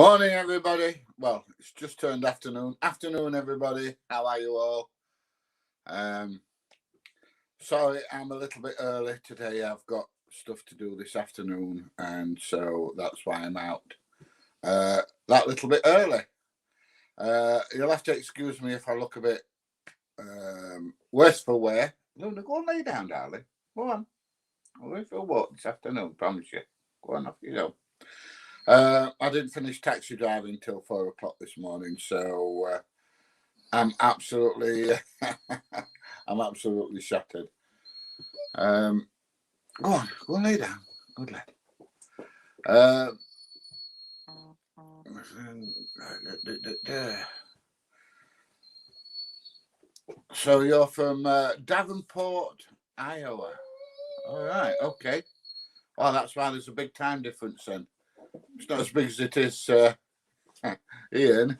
Morning, everybody. Well, it's just turned afternoon. Afternoon, everybody. How are you all? Sorry, I'm a little bit early today. I've got stuff to do this afternoon, and so that's why I'm out that little bit early. You'll have to excuse me if I look a bit worse for wear. Luna, go and lay down, darling. Go on. I'm going for a walk this afternoon, promise you. Go on, off you go. I didn't finish taxi driving till 4 o'clock this morning, so I'm absolutely, I'm absolutely shattered. Go on, lay down. Good lad. So you're from Davenport, Iowa. All right, okay. Well, that's why there's a big time difference then. It's not as big as it is Ian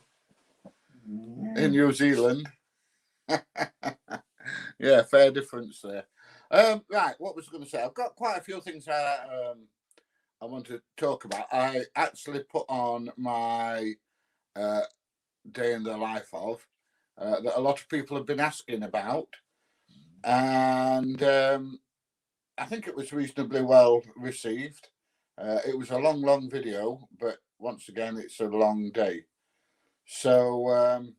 in New Zealand. Yeah, fair difference there. Right, what was I going to say? I've got quite a few things I want to talk about. I actually put on my day in the life of that a lot of people have been asking about, and I think it was reasonably well received. It was a long video, but once again, it's a long day. So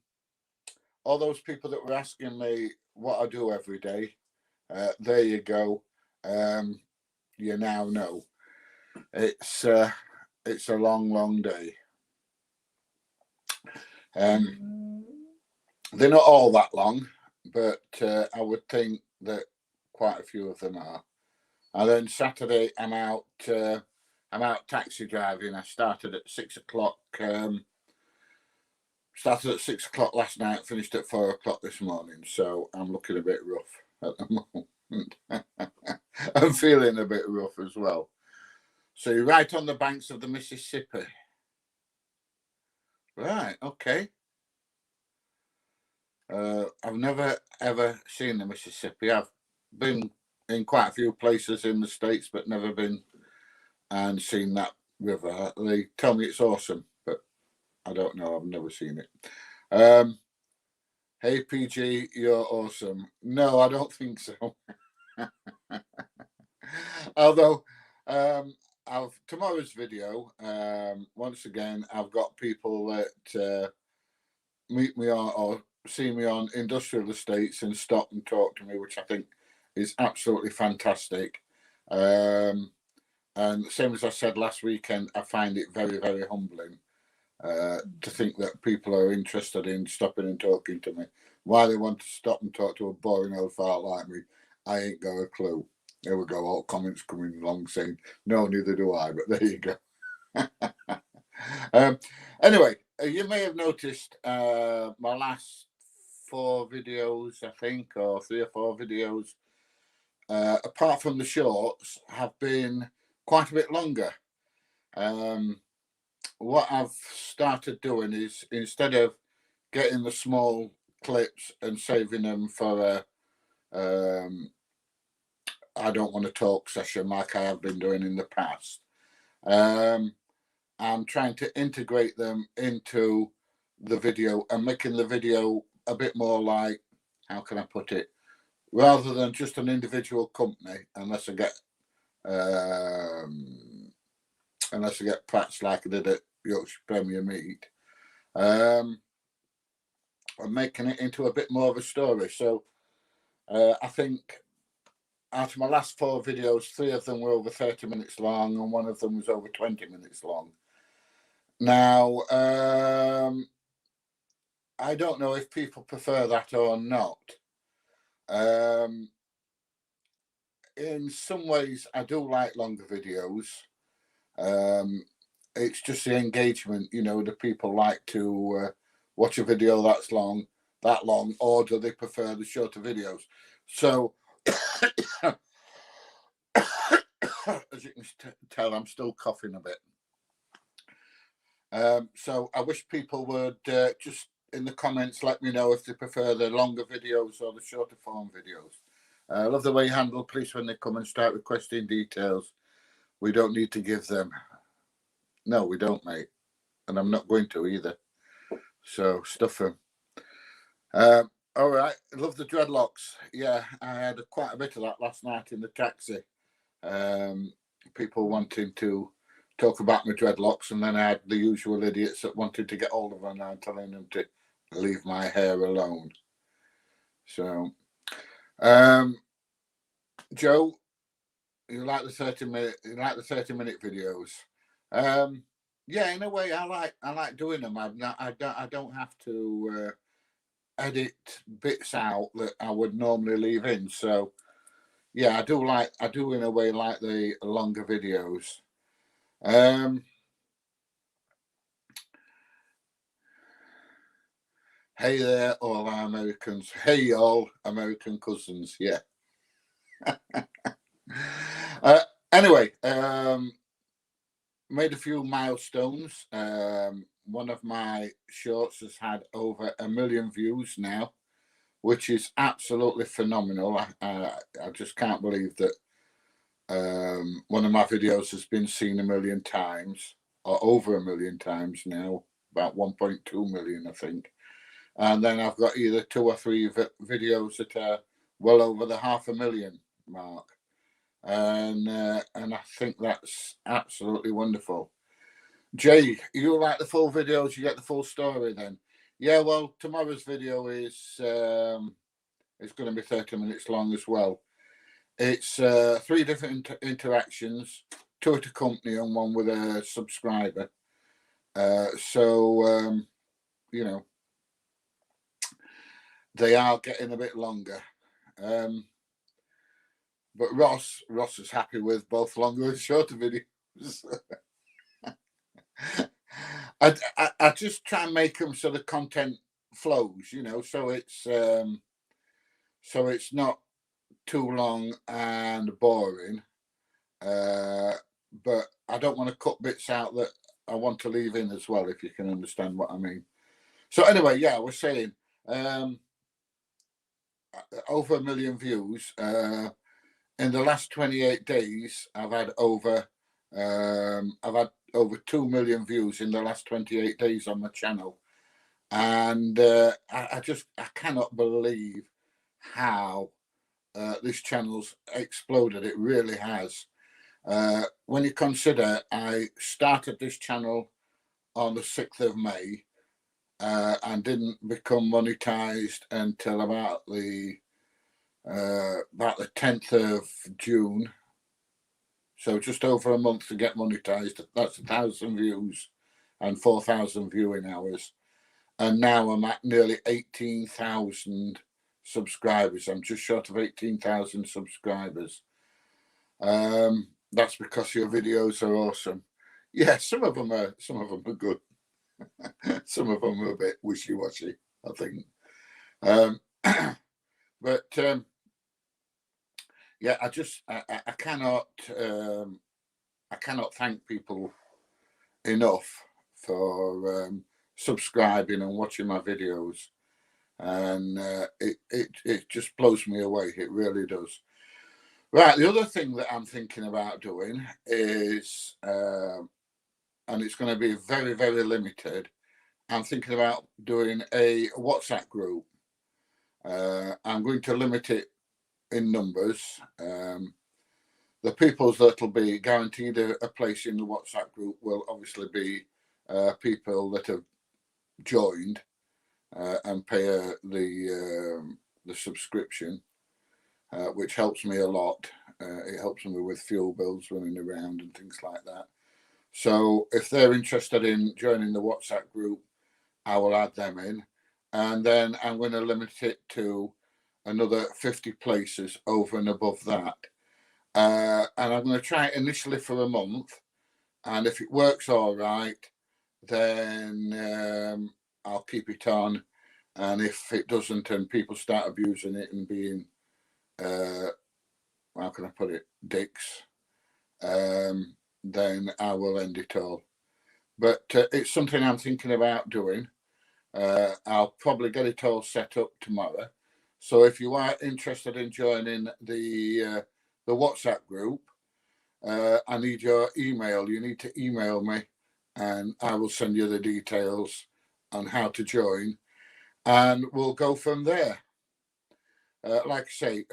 all those people that were asking me what I do every day, there you go. You now know. It's a long day. They're not all that long, but I would think that quite a few of them are. And then Saturday, I'm out taxi driving. I started at 6 o'clock. Started at 6 o'clock last night, finished at 4 o'clock this morning. So I'm looking a bit rough at the moment. I'm feeling a bit rough as well. So you're right on the banks of the Mississippi. Right, okay. I've never ever seen the Mississippi. I've been in quite a few places in the States, but never been and seen that river. They tell me it's awesome, but I don't know. I've never seen it. Hey PG, you're awesome. No, I don't think so. Although tomorrow's video, once again, I've got people that meet me on or see me on industrial estates and stop and talk to me, which I think is absolutely fantastic. And same as I said last weekend, I find it very, very humbling to think that people are interested in stopping and talking to me. Why they want to stop and talk to a boring old fart like me, I ain't got a clue. There we go, all comments coming along saying, no, neither do I, but there you go. Anyway, you may have noticed my last 4 videos, I think, or 3 or 4 videos, apart from the shorts, have been quite a bit longer. What I've started doing is, instead of getting the small clips and saving them for I don't want to talk session like I have been doing in the past, I'm trying to integrate them into the video and making the video a bit more like, how can I put it, rather than just an individual company, unless I get pats like I did at Yorkshire Premier Meet. I'm making it into a bit more of a story. So I think out of my last 4 videos, 3 of them were over 30 minutes long and 1 of them was over 20 minutes long. Now, I don't know if people prefer that or not. In some ways, I do like longer videos. It's just the engagement, the people like to watch a video that long, or do they prefer the shorter videos? So, as you can tell, I'm still coughing a bit. So I wish people would just in the comments let me know if they prefer the longer videos or the shorter form videos. I love the way you handle police when they come and start requesting details. We don't need to give them. No, we don't, mate. and I'm not going to either. So stuff them. All right, love the dreadlocks. Yeah, I had quite a bit of that last night in the taxi. People wanting to talk about my dreadlocks, and then I had the usual idiots that wanted to get hold of them and telling them to leave my hair alone. So, Joe, you like the 30-minute videos? Yeah, in a way, I like doing them. I don't have to edit bits out that I would normally leave in. So, yeah, I do in a way like the longer videos. Hey there, all our Americans. Hey, all American cousins. Yeah. Anyway, made a few milestones. One of my shorts has had over 1 million views now, which is absolutely phenomenal. I just can't believe that one of my videos has been seen 1 million times, or over 1 million times now, about 1.2 million, I think. And then I've got either 2 or 3 videos that are well over the 500,000 mark. And I think that's absolutely wonderful. Jay, you like the full videos, you get the full story then? Yeah, well, tomorrow's video is going to be 30 minutes long as well. It's 3 different interactions, 2 at a company and 1 with a subscriber. So, you know, they are getting a bit longer. But Ross is happy with both longer and shorter videos. I just try and make them so the content flows, you know, so it's not too long and boring. But I don't want to cut bits out that I want to leave in as well, if you can understand what I mean. So anyway, yeah, I was saying over 1 million views. In the last 28 days, I've had over 2 million views in the last 28 days on my channel, and I cannot believe how this channel's exploded. It really has. When you consider I started this channel on the 6th of May and didn't become monetized until about the 10th of June. So just over a month to get monetized. That's 1,000 views and 4,000 viewing hours. And now I'm at nearly 18,000 subscribers. I'm just short of 18,000 subscribers. That's because your videos are awesome. Yeah, some of them are good. Some of them are a bit wishy-washy, I think. But yeah, I cannot thank people enough for subscribing and watching my videos, and it just blows me away. It really does. Right, the other thing that I'm thinking about doing is, and it's going to be very, very limited, I'm thinking about doing a WhatsApp group. I'm going to limit it in numbers. The people that'll be guaranteed a place in the WhatsApp group will obviously be people that have joined and pay the subscription, which helps me a lot. It helps me with fuel bills running around and things like that. So if they're interested in joining the WhatsApp group, I will add them in, and then I'm going to limit it to another 50 places over and above that. And I'm going to try it initially for a month, and if it works all right, then I'll keep it on. And if it doesn't and people start abusing it and being, how can I put it, dicks, then I will end it all. But it's something I'm thinking about doing. I'll probably get it all set up tomorrow. So if you are interested in joining the WhatsApp group, I need your email. You need to email me and I will send you the details on how to join, and we'll go from there. Like I say,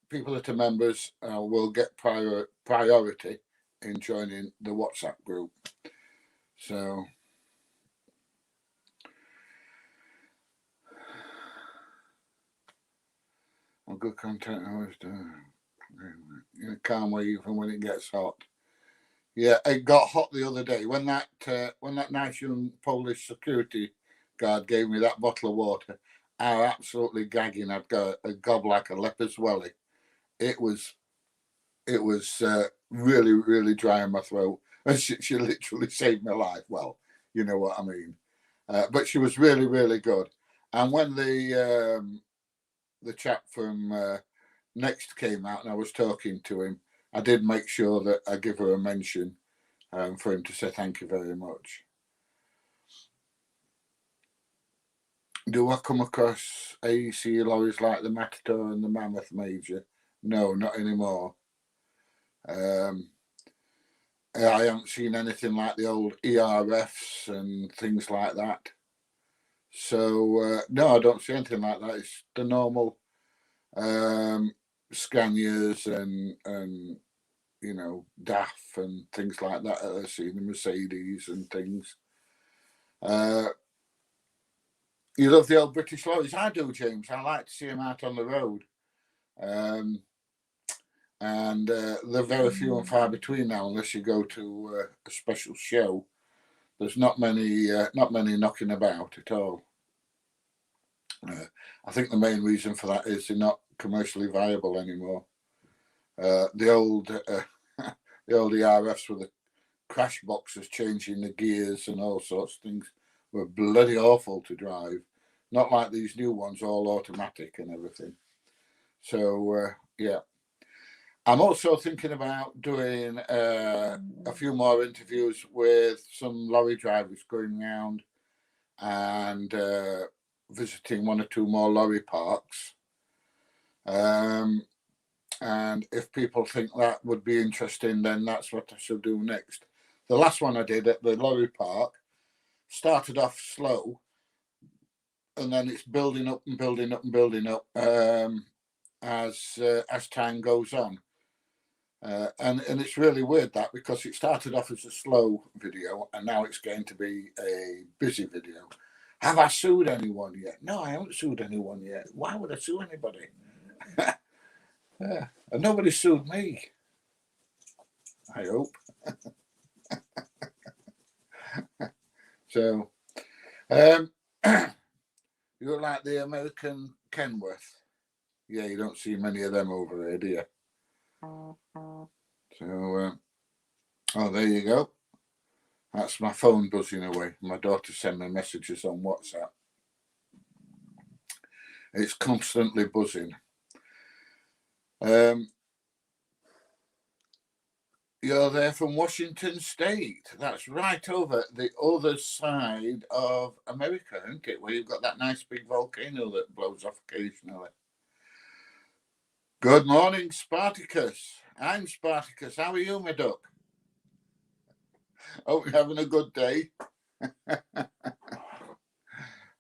people that are members will get priority in joining the WhatsApp group. So good content always do. You can't wait even when it gets hot. Yeah, it got hot the other day when that nice young Polish security guard gave me that bottle of water. I was absolutely gagging. I'd got a gob like a leper's welly. It was really, really dry in my throat, and she literally saved my life. Well, you know what I mean. But she was really, really good. And when the chap from Next came out and I was talking to him, I did make sure that I give her a mention for him to say thank you very much. Do I come across AEC lorries like the Matador and the Mammoth Major? No, not anymore. I haven't seen anything like the old ERFs and things like that. So, no, I don't see anything like that. It's the normal Scanias and you know, DAF and things like that. I see the Mercedes and things. You love the old British lorries? I do, James. I like to see them out on the road. And they're very few and far between now, unless you go to a special show. There's not many knocking about at all. I think the main reason for that is they're not commercially viable anymore. The old ERFs with the crash boxes changing the gears and all sorts of things were bloody awful to drive. Not like these new ones, all automatic and everything. So, yeah. I'm also thinking about doing a few more interviews with some lorry drivers going around and visiting one or two more lorry parks. And if people think that would be interesting, then that's what I shall do next. The last one I did at the lorry park started off slow, and then it's building up and building up and building up as time goes on. And it's really weird that, because it started off as a slow video and now it's going to be a busy video. Have I sued anyone yet? No, I haven't sued anyone yet. Why would I sue anybody? Yeah, and nobody sued me, I hope. So, you're like the American Kenworth. Yeah, you don't see many of them over here, do you? So, oh, there you go. That's my phone buzzing away. My daughter sent me messages on WhatsApp. It's constantly buzzing. You're there from Washington State. That's right over the other side of America, isn't it? Where you've got that nice big volcano that blows off occasionally. Good morning, Spartacus. I'm Spartacus. How are you, my duck? Hope you're having a good day.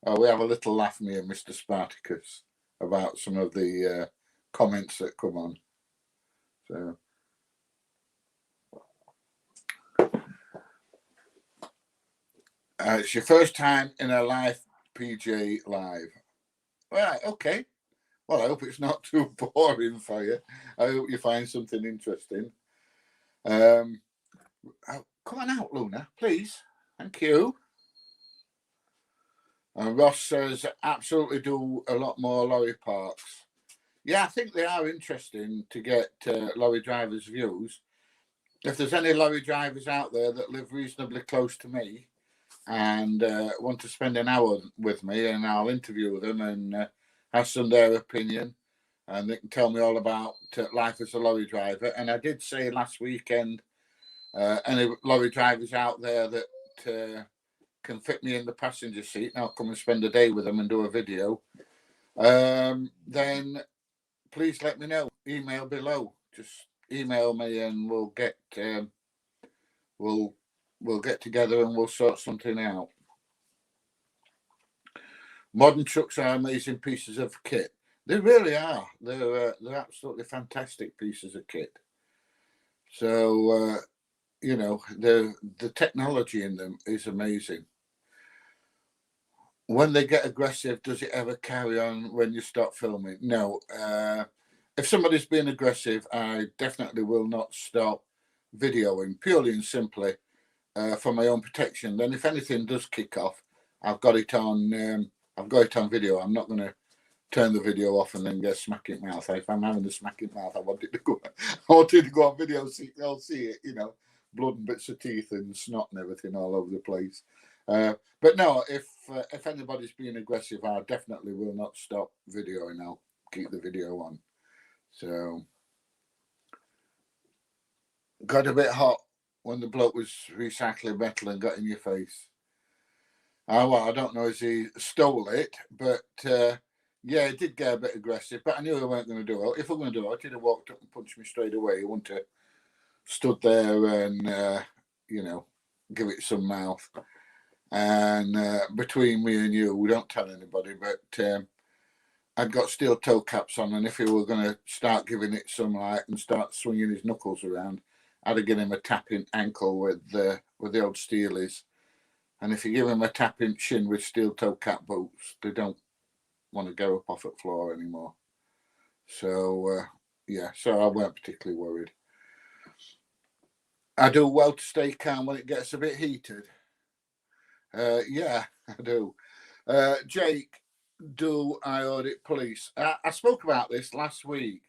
Oh, we have a little laugh, me and Mr. Spartacus, about some of the comments that come on. So, it's your first time in a live PJ live. Right, okay. Well, I hope it's not too boring for you. I hope you find something interesting. Come on out, Luna, please. Thank you. And Ross says, absolutely do a lot more lorry parks. Yeah, I think they are interesting to get lorry drivers' views. If there's any lorry drivers out there that live reasonably close to me and want to spend an hour with me, and I'll interview them and ask them their opinion, and they can tell me all about life as a lorry driver. And I did say last weekend, any lorry drivers out there that can fit me in the passenger seat, and I'll come and spend a day with them and do a video, then please let me know. Email below. Just email me and we'll we'll get together and we'll sort something out. Modern trucks are amazing pieces of kit. They really are. They're absolutely fantastic pieces of kit. So you know, the technology in them is amazing. When they get aggressive, does it ever carry on when you stop filming? No. If somebody's being aggressive, I definitely will not stop videoing, purely and simply for my own protection. Then if anything does kick off, I've got it on video. I'm not going to turn the video off and then get smacking mouth. If I'm having a smacking mouth, I want it to go on video so they'll see it, you know, blood and bits of teeth and snot and everything all over the place. But no, if anybody's being aggressive, I definitely will not stop videoing. I'll keep the video on. So got a bit hot when the bloke was recycling metal and got in your face. Well, I don't know if he stole it, but yeah, it did get a bit aggressive. But I knew he weren't going to do it. If we were going to do it, he'd have walked up and punched me straight away. He wouldn't have stood there and you know, give it some mouth. And between me and you, we don't tell anybody, but I'd got steel toe caps on, and if he were going to start giving it some light and start swinging his knuckles around, I'd have given him a tapping ankle with the old steelies. And if you give him a tapping shin with steel toe cap boots, they don't want to go up off the floor anymore. So yeah, so I weren't particularly worried. I do well to stay calm when it gets a bit heated. Yeah, I do. Jake, do I audit police? I spoke about this last week.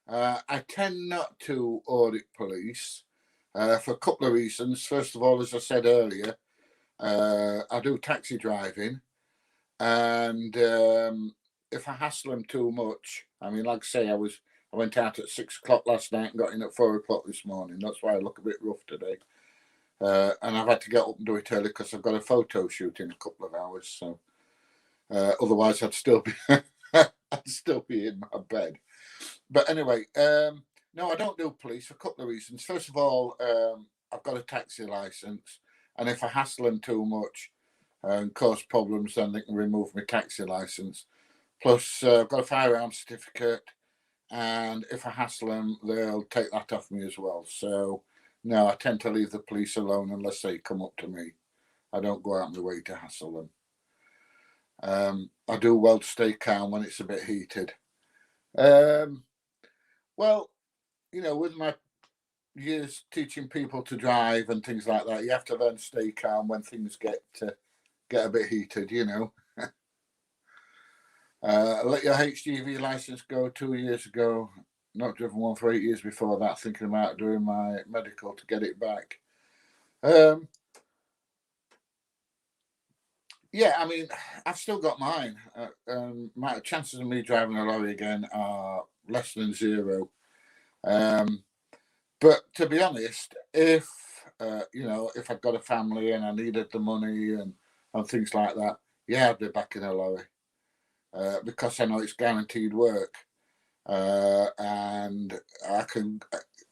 I tend not to audit police for a couple of reasons. First of all, as I said earlier, I do taxi driving, and if I hassle them too much, I mean, like I say, I went out at 6 o'clock last night and got in at 4 o'clock this morning. That's why I look a bit rough today. And I've had to get up and do it early because I've got a photo shoot in a couple of hours. So otherwise, I'd still be in my bed. But anyway, no, I don't do police for a couple of reasons. First of all, I've got a taxi license, and if I hassle them too much and cause problems, then they can remove my taxi license. Plus, I've got a firearm certificate, and if I hassle them, they'll take that off me as well. So no, I tend to leave the police alone unless they come up to me. I don't go out of my way to hassle them. I do well to stay calm when it's a bit heated. Well, you know, with my years teaching people to drive and things like that, you have to learn to stay calm when things get a bit heated, you know. Let your HGV license go 2 years ago. Not driven one for 8 years before that, thinking about doing my medical to get it back. Yeah, I mean, I've still got mine. My chances of me driving a lorry again are less than zero. But to be honest, if you know, if I've got a family and I needed the money and things like that, yeah, I'd be back in a lorry because I know it's guaranteed work. And I can,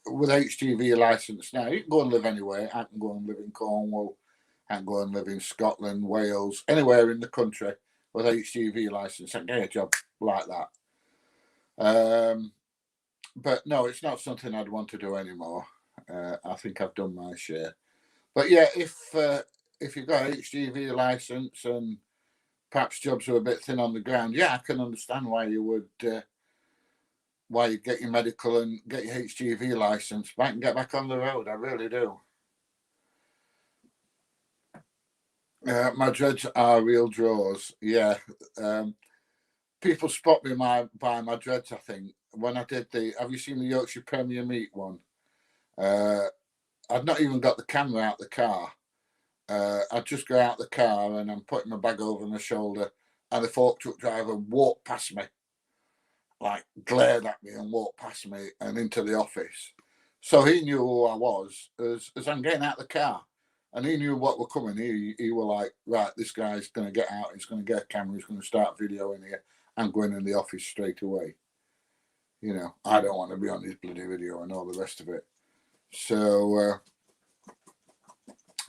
with HGV license now, you can go and live anywhere. I can go and live in Cornwall. I can go and live in Scotland, Wales, anywhere in the country with HGV license. I can get a job like that. But no, it's not something I'd want to do anymore. I think I've done my share. But yeah, if you've got an HGV license and perhaps jobs are a bit thin on the ground, yeah, I can understand why you would. Why you get your medical and get your HGV license back and get back on the road. I really do. My dreads are real draws. Yeah. People spot me by my dreads, I think. When I did have you seen the Yorkshire Premier Meat one? I'd not even got the camera out the car. I'd just go out the car and I'm putting my bag over my shoulder, and the fork truck driver walked past me. Like glared at me and walked past me and into the office. So he knew who I was as I'm getting out of the car. And he knew what were coming. He were like, right, this guy's going to get out. He's going to get a camera. He's going to start videoing here. I'm going in the office straight away. You know, I don't want to be on this bloody video and all the rest of it. So,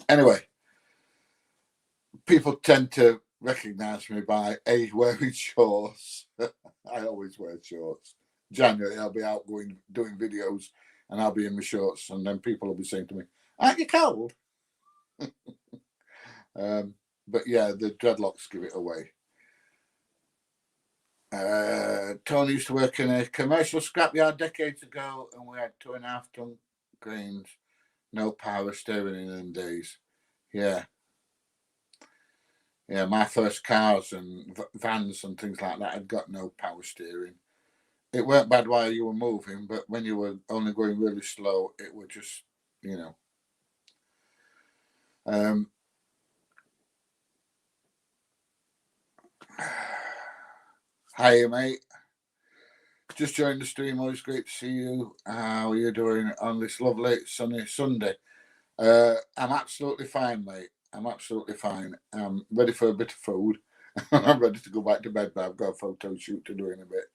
Anyway, people tend to recognise me by wearing shorts. I always wear shorts. January, I'll be out doing videos, and I'll be in my shorts, and then people will be saying to me, "Aren't you cold?" But yeah, the dreadlocks give it away. Tony used to work in a commercial scrapyard decades ago, and we had 2.5 ton cranes, no power steering in them days. Yeah. Yeah, my first cars and vans and things like that had got no power steering. It weren't bad while you were moving, but when you were only going really slow, it would just, you know. Hi, mate. Just joined the stream. Always great to see you. How are you doing on this lovely sunny Sunday? I'm absolutely fine, mate. I'm absolutely fine. I'm ready for a bit of food. I'm ready to go back to bed, but I've got a photo shoot to do in a bit.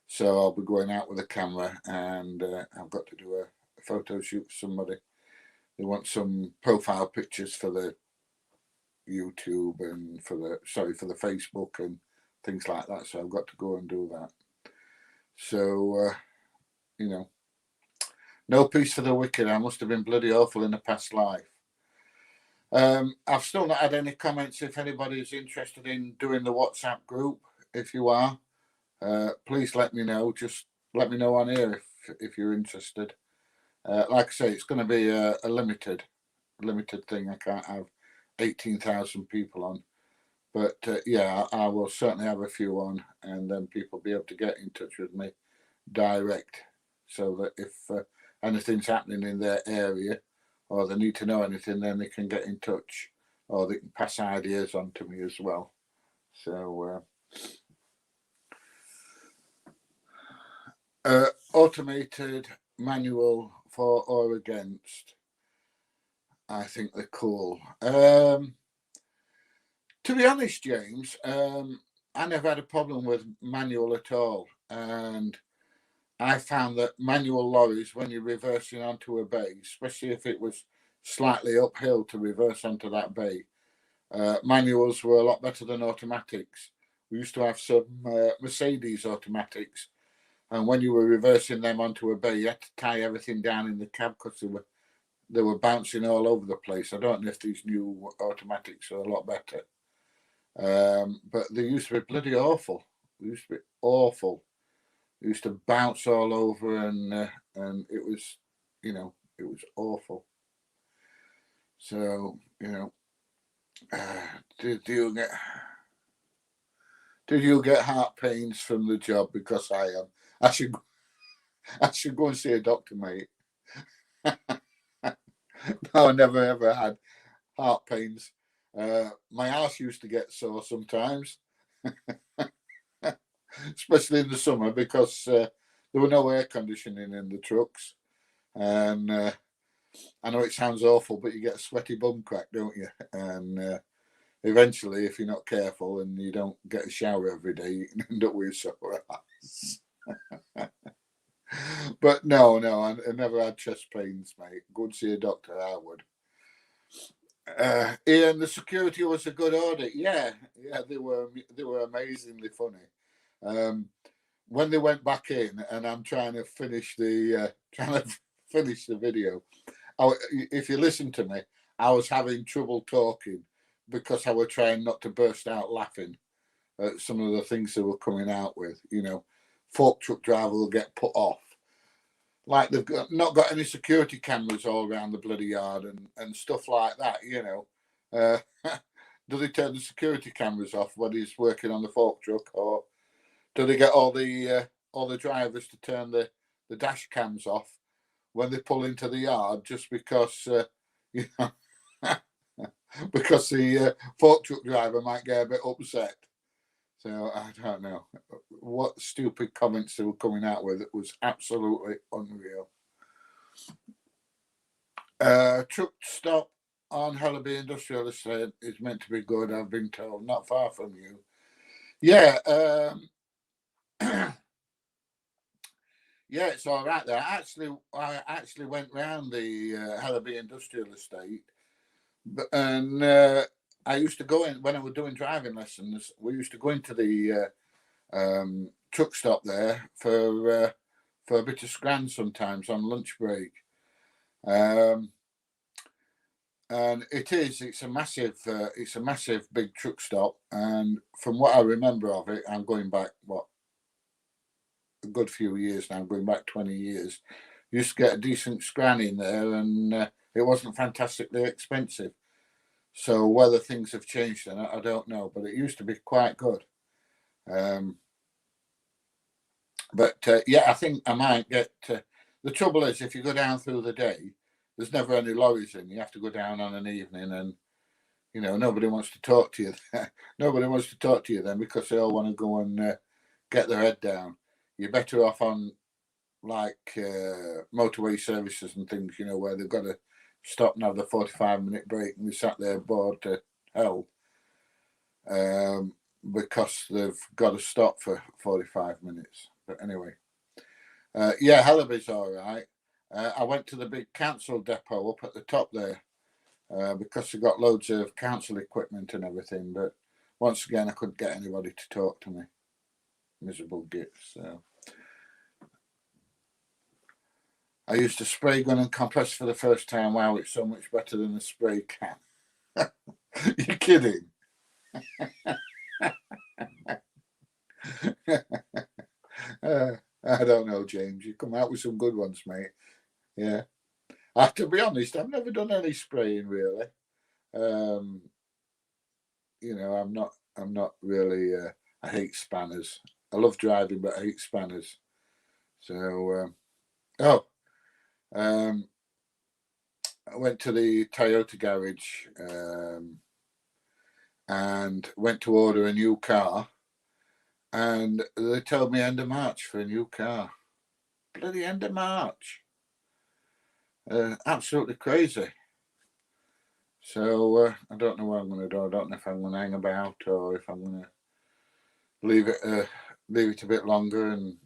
So I'll be going out with a camera, and I've got to do a photo shoot for somebody. They want some profile pictures for the YouTube and for the Facebook and things like that. So I've got to go and do that. So you know, no peace for the wicked. I must have been bloody awful in a past life. I've still not had any comments. If anybody's interested in doing the WhatsApp group, if you are, please let me know. Just let me know on here if you're interested. Like I say, it's going to be a limited thing. I can't have 18,000 people on, but yeah, I will certainly have a few on, and then people will be able to get in touch with me direct, so that if anything's happening in their area or they need to know anything, then they can get in touch, or they can pass ideas on to me as well. So automated, manual, for or against? I think they're cool. To be honest, James, I never had a problem with manual at all, and I found that manual lorries, when you're reversing onto a bay, especially if it was slightly uphill to reverse onto that bay, manuals were a lot better than automatics. We used to have some Mercedes automatics, and when you were reversing them onto a bay, you had to tie everything down in the cab because they were bouncing all over the place. I don't know if these new automatics are a lot better, but they used to be bloody awful. They used to be awful. They used to bounce all over, and it was, it was awful. So, did you get heart pains from the job? Because I am. I should go and see a doctor, mate. No, I never ever had heart pains. My arse used to get sore sometimes, especially in the summer, because there were no air conditioning in the trucks. And I know it sounds awful, but you get a sweaty bum crack, don't you? And eventually, if you're not careful and you don't get a shower every day, you can end up with a sore ass. But no, I never had chest pains, mate. Go and see a doctor, I would. Ian, the security was a good audit. Yeah, they were amazingly funny. When they went back in, and I'm trying to finish the video. If you listen to me, I was having trouble talking because I was trying not to burst out laughing at some of the things they were coming out with. Fork truck driver will get put off. Like they've not got any security cameras all around the bloody yard and stuff like that, Do they turn the security cameras off when he's working on the fork truck, or do they get all the drivers to turn the dash cams off when they pull into the yard, just because because the fork truck driver might get a bit upset? So I don't know what stupid comments they were coming out with. It was absolutely unreal. Truck stop on Hellaby Industrial Estate is meant to be good, I've been told. Not far from you. Yeah. Yeah, it's all right there. I actually went round the Hellaby Industrial Estate And I used to go in when I was doing driving lessons. We used to go into the truck stop there for a bit of scran sometimes on lunch break. And it's a massive big truck stop. And from what I remember of it, I'm going back a good few years now. I'm going back 20 years. Used to get a decent scran in there, and it wasn't fantastically expensive. So whether things have changed, then I don't know. But it used to be quite good. Yeah, I think I might get. The trouble is, if you go down through the day, there's never any lorries in. You have to go down on an evening, and nobody wants to talk to you. Nobody wants to talk to you then because they all want to go and get their head down. You're better off on like motorway services and things, where they've got to stop and have the 45-minute break, and we sat there bored to hell because they've got to stop for 45 minutes. But anyway, yeah, Hellaby's all right. I went to the big council depot up at the top there because they got loads of council equipment and everything. But once again, I couldn't get anybody to talk to me. Miserable gits. So I used a spray gun and compress for the first time. Wow, it's so much better than a spray can. You're kidding. I don't know, James. You come out with some good ones, mate. Yeah. To be honest, I've never done any spraying really. I'm not really. I hate spanners. I love driving, but I hate spanners. So, I went to the Toyota garage and went to order a new car, and they told me end of March for a new car. Bloody end of March. Absolutely crazy. So I don't know what I'm going to do. I don't know if I'm going to hang about or if I'm going to leave it a bit longer and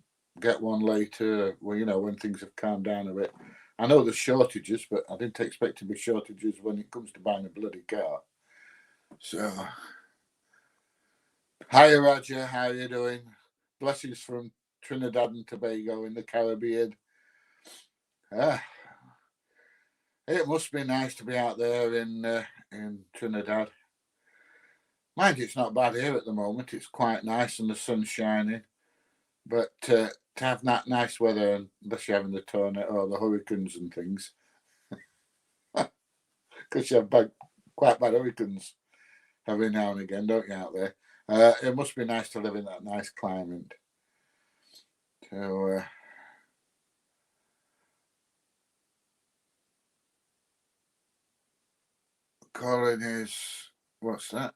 get one later. Well, when things have calmed down a bit. I know there's shortages, but I didn't expect to be shortages when it comes to buying a bloody car. So, hi Roger, how are you doing? Blessings from Trinidad and Tobago in the Caribbean. It must be nice to be out there in Trinidad. Mind you, it's not bad here at the moment. It's quite nice and the sun's shining. But to have that nice weather, unless you're having the tornado or the hurricanes and things, because you have quite bad hurricanes every now and again, don't you, out there? It must be nice to live in that nice climate. So, Colin is, what's that?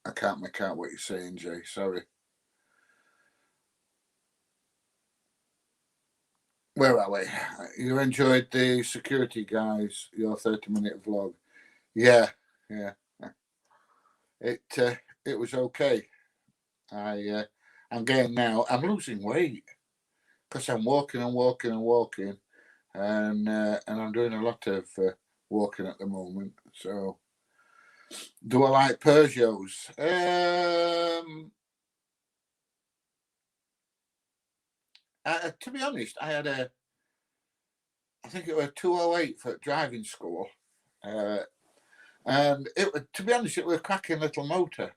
I can't make out what you're saying, Jay. Sorry. Where are we? You enjoyed the security guys, your 30-minute vlog. Yeah. It was okay. I'm getting now. I'm losing weight because I'm walking, and I'm doing a lot of walking at the moment. So, do I like Peugeots? To be honest, I think it was a 208 for driving school, and to be honest, it was a cracking little motor.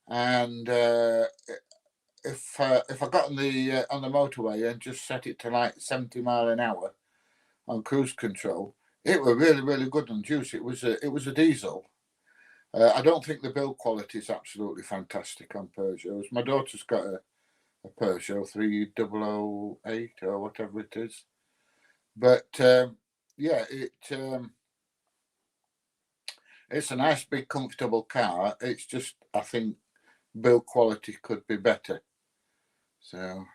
And if I got on the motorway and just set it to like 70 mile an hour on cruise control, it was really, really good and juicy. It was a diesel. I don't think the build quality is absolutely fantastic on Peugeots. My daughter's got a Peugeot 3008 or whatever it is, but yeah, it's a nice, big, comfortable car. It's just, I think, build quality could be better. So,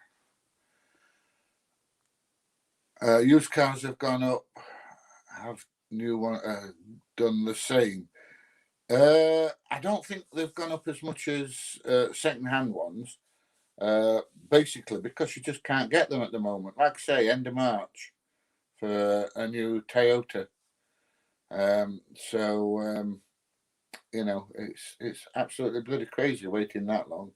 used cars have gone up. Have new one done the same? I don't think they've gone up as much as second-hand ones. Basically, because you just can't get them at the moment. Like I say, end of March for a new Toyota. So you know, it's absolutely bloody crazy waiting that long.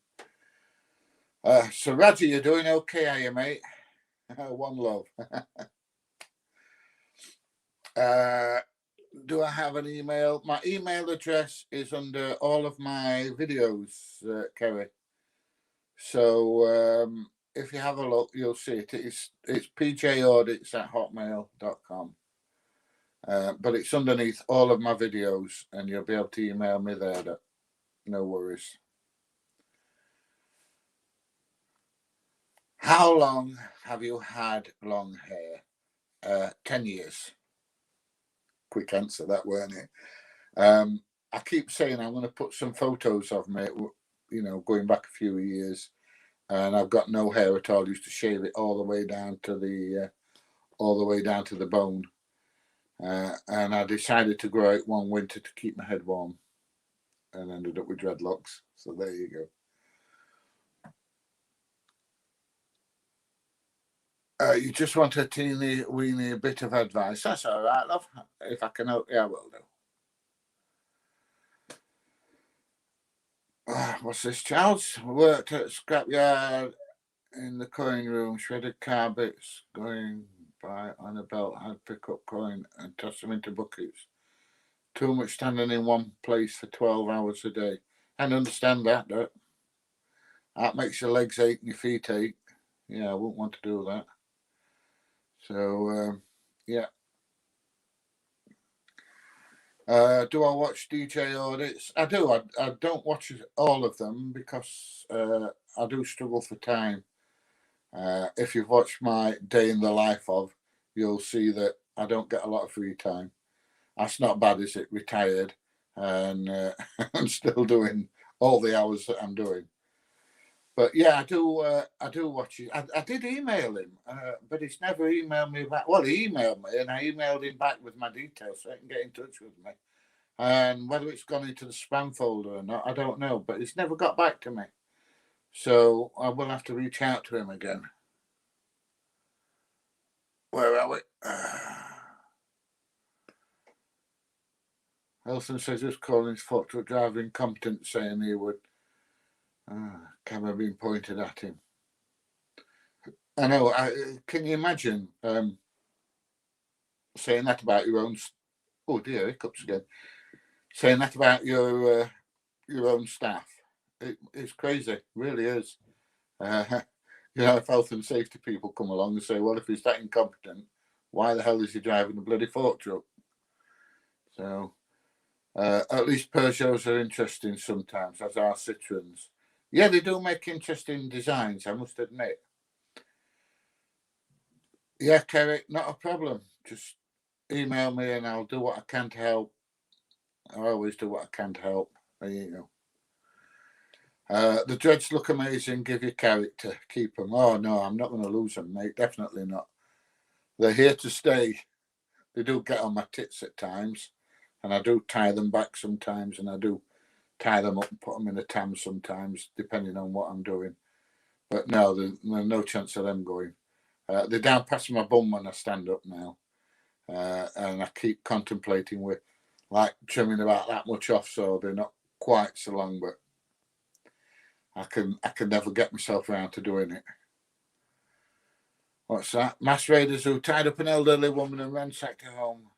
So Raji, you're doing okay, are you, mate? One love. Do I have an email? My email address is under all of my videos, Kerry. So if you have a look, you'll see it. It's pjaudits@hotmail.com. But it's underneath all of my videos, and you'll be able to email me there. No worries. How long have you had long hair? 10 years. Quick answer, that weren't it? I keep saying I'm going to put some photos of me, you know, going back a few years, and I've got no hair at all. I used to shave it all the way down to the bone, and I decided to grow it one winter to keep my head warm, and ended up with dreadlocks. So there you go. You just want a teeny weeny bit of advice. That's all right, love. If I can help you, I will do. What's this, Charles? Worked at scrapyard in the coin room, shredded car bits going by on a belt. I'd pick up coin and toss them into buckets. Too much standing in one place for 12 hours a day. I understand that, though. That makes your legs ache and your feet ache. Yeah, I wouldn't want to do that. So, yeah. Do I watch DJ audits? I do. I don't watch all of them because I do struggle for time. If you've watched my day in the life of, you'll see that I don't get a lot of free time. That's not bad, is it? Retired and I'm still doing all the hours that I'm doing. But yeah, I do watch it. I did email him, but he's never emailed me back. Well, he emailed me, and I emailed him back with my details so he can get in touch with me. And whether it's gone into the spam folder or not, I don't know. But he's never got back to me, so I will have to reach out to him again. Where are we? Elson says this calling his fuck truck driver incompetent, saying he would. Camera being pointed at him. I know. Can you imagine saying that about your own? Oh dear, hiccups again. Saying that about your own staff. It's crazy. It really is. You know, if health and safety people come along and say, well, if he's that incompetent, why the hell is he driving a bloody fork truck? So, at least Peugeots are interesting sometimes, as are Citroens. Yeah, they do make interesting designs, I must admit. Yeah, Kerry, not a problem. Just email me and I'll do what I can to help. I always do what I can to help. There you go. The dreads look amazing. Give your character. Keep them. Oh, no, I'm not going to lose them, mate. Definitely not. They're here to stay. They do get on my tits at times, and I do tie them back sometimes, and I do tie them up and put them in a tam sometimes, depending on what I'm doing. But no, there's no chance of them going. They're down past my bum when I stand up now, and I keep contemplating with like trimming about that much off, so they're not quite so long, but I can never get myself around to doing it. What's that? Mass raiders who tied up an elderly woman and ransacked her home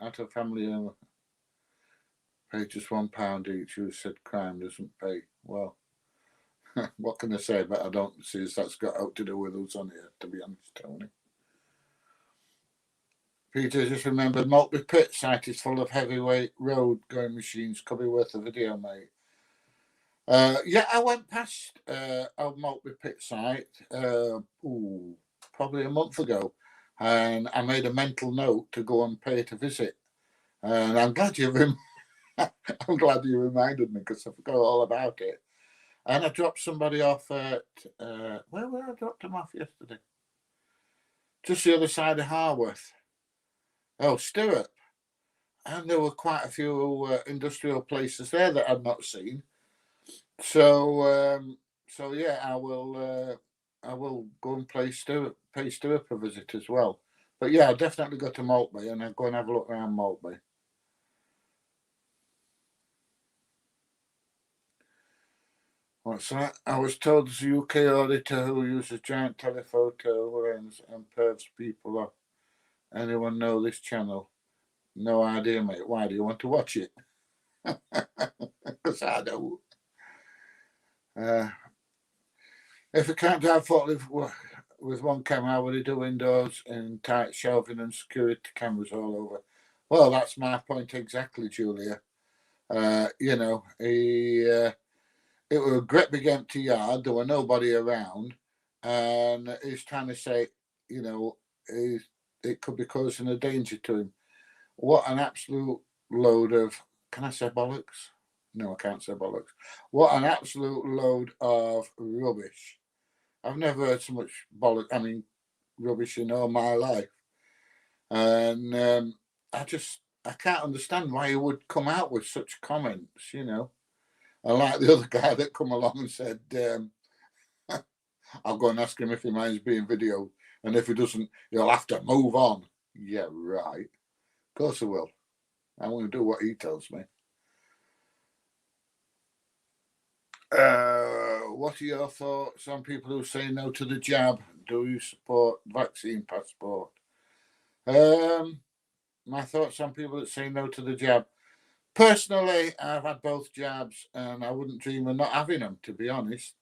out of family home. Paid just £1 each. Who said crime doesn't pay? Well, what can I say? But I don't see if that's got out to do with us on here, to be honest, Tony. Peter, just remember, Maltby Pit site is full of heavyweight road going machines. Could be worth a video, mate. Yeah, I went past our Maltby Pit site probably a month ago, and I made a mental note to go and pay it a visit. And I'm glad you reminded me because I forgot all about it. And I dropped somebody off at where I dropped them off yesterday? Just the other side of Harworth. Oh, Stirrup. And there were quite a few industrial places there that I'd not seen. So yeah, I will go and pay Stirrup a visit as well. But yeah, I'll definitely go to Maltby and I'll go and have a look around Maltby. What's that? I was told there's a UK auditor who uses giant telephoto lens and pervs people off. Anyone know this channel? No idea, mate. Why do you want to watch it? Because I don't. If we can't drive forklift with one camera, how will he do windows and tight shelving and security cameras all over? Well, that's my point exactly, Julia. You know, it was a great big empty yard. There were nobody around, and he's trying to say, you know, it could be causing a danger to him. What an absolute load of, can I say bollocks? No, I can't say bollocks. What an absolute load of rubbish. I've never heard so much rubbish in all my life. And I can't understand why he would come out with such comments, you know. I like the other guy that come along and said, I'll go and ask him if he minds being videoed. And if he doesn't, he'll have to move on. Yeah, right. Of course I will. I want to do what he tells me. What are your thoughts on people who say no to the jab? Do you support vaccine passport? My thoughts on people that say no to the jab. Personally, I've had both jabs and I wouldn't dream of not having them, to be honest.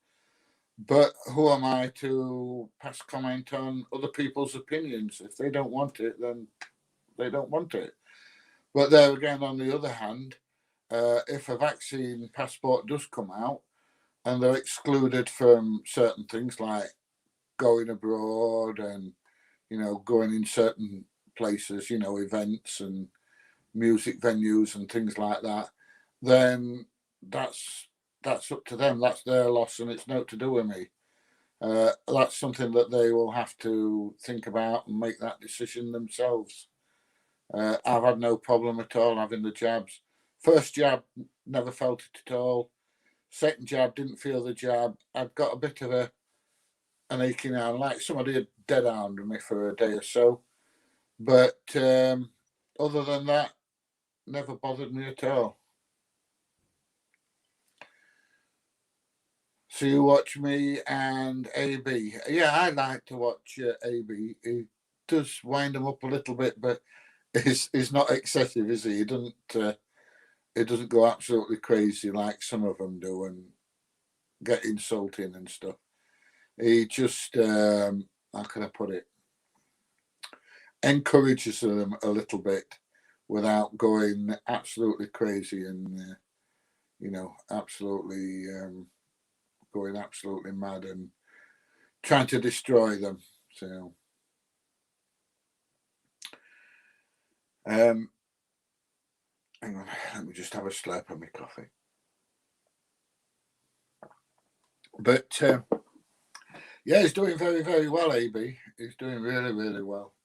But who am I to pass comment on other people's opinions? If they don't want it, then they don't want it. But there again, on the other hand, if a vaccine passport does come out and they're excluded from certain things like going abroad and, you know, going in certain places, you know, events and music venues and things like that, then that's up to them. That's their loss, and it's not to do with me. That's something that they will have to think about and make that decision themselves. I've had no problem at all having the jabs. First jab, never felt it at all. Second jab, didn't feel the jab. I'd got a bit of an aching arm, like somebody had dead armed me for a day or so. But other than that, never bothered me at all. So you watch me and AB. Yeah, I like to watch AB. He does wind him up a little bit, but he's not excessive, is he? He doesn't go absolutely crazy like some of them do and get insulting and stuff. He just, how can I put it? Encourages them a little bit without going absolutely crazy and, you know, absolutely going absolutely mad and trying to destroy them. So, hang on, let me just have a slurp of my coffee. But yeah, he's doing very, very well, AB. He's doing really, really well.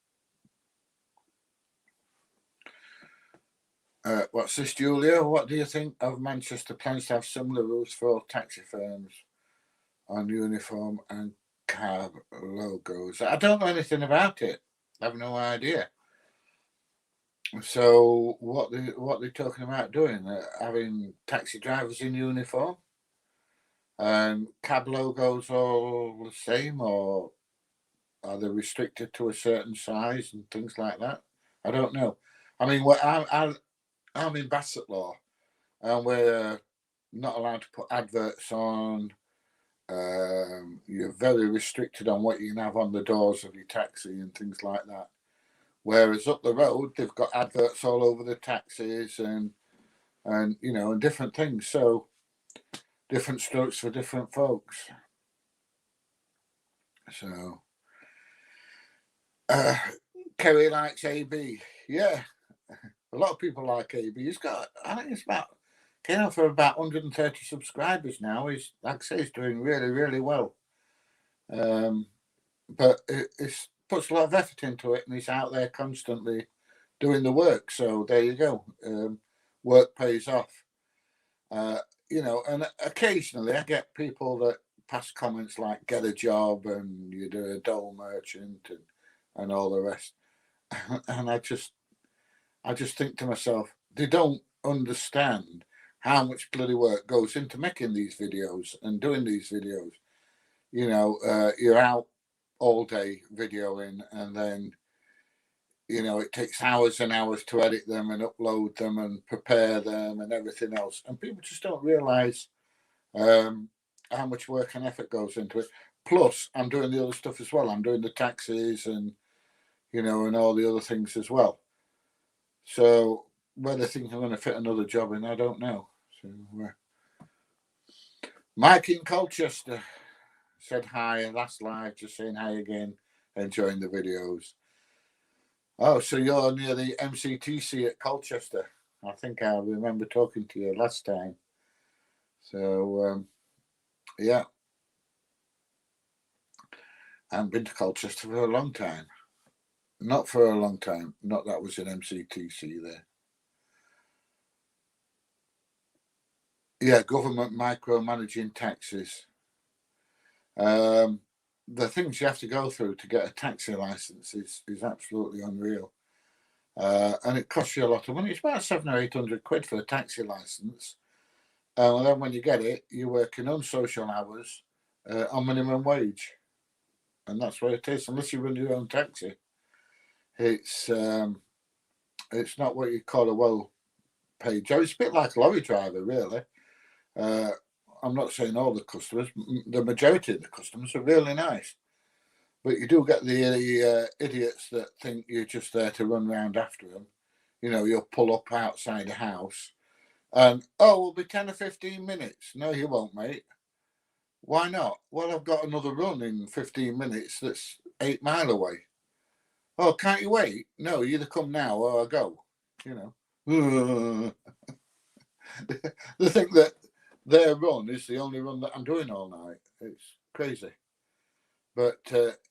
What's this, Julia? What do you think of Manchester plans to have similar rules for taxi firms on uniform and cab logos? I don't know anything about it. I have no idea. So what they're talking about doing? Having taxi drivers in uniform and cab logos all the same, or are they restricted to a certain size and things like that? I don't know. I mean, I'm in Bassetlaw, and we're not allowed to put adverts on. You're very restricted on what you can have on the doors of your taxi and things like that. Whereas up the road, they've got adverts all over the taxis and you know, and different things. So different strokes for different folks. So Kerry likes AB. Yeah, a lot of people like AB. He's got, I think it's about, came out for about 130 subscribers now. He's, like I say, he's doing really, really well. But it's puts a lot of effort into it, and he's out there constantly doing the work. So there you go. Work pays off. You know, and occasionally I get people that pass comments like "get a job" and "you're a dull merchant" and all the rest. And I just think to myself, they don't understand how much bloody work goes into making these videos and doing these videos. You know, you're out all day videoing, and then, you know, it takes hours and hours to edit them and upload them and prepare them and everything else. And people just don't realise how much work and effort goes into it. Plus, I'm doing the other stuff as well. I'm doing the taxes and, you know, and all the other things as well. So whether they think I'm going to fit another job in, I don't know. So Mike in Colchester said hi last live, just saying hi again, enjoying the videos. Oh, so you're near the MCTC at Colchester. I think I remember talking to you last time. So, yeah. I haven't been to Colchester for a long time. Not for a long time. Not that was in MCTC there. Yeah, government micromanaging taxes. The things you have to go through to get a taxi license is absolutely unreal. And it costs you a lot of money. It's about 700 or 800 quid for a taxi license. And then when you get it, you're working unsocial hours on minimum wage. And that's what it is, unless you run your own taxi. It's not what you call a well-paid job. It's a bit like a lorry driver, really. I'm not saying all the customers. The majority of the customers are really nice. But you do get the idiots that think you're just there to run around after them. You know, you'll pull up outside a house and, oh, we'll be 10 or 15 minutes. No, you won't, mate. Why not? Well, I've got another run in 15 minutes that's 8 mile away. Oh, can't you wait? No, you either come now or I go. You know. They think that their run is the only run that I'm doing all night. It's crazy. But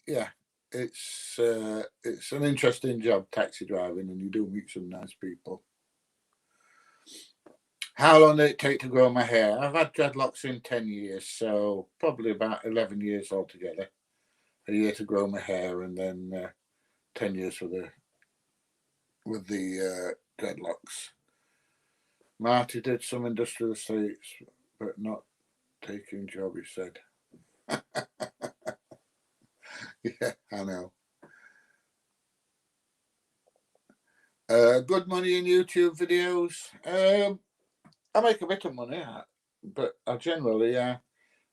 yeah, it's an interesting job, taxi driving, and you do meet some nice people. How long did it take to grow my hair? I've had dreadlocks in 10 years, so probably about 11 years altogether. A year to grow my hair, and then 10 years with the dreadlocks. Marty did some industrial estates, but not taking job, he said. Yeah, I know. Good money in YouTube videos. I make a bit of money, but I generally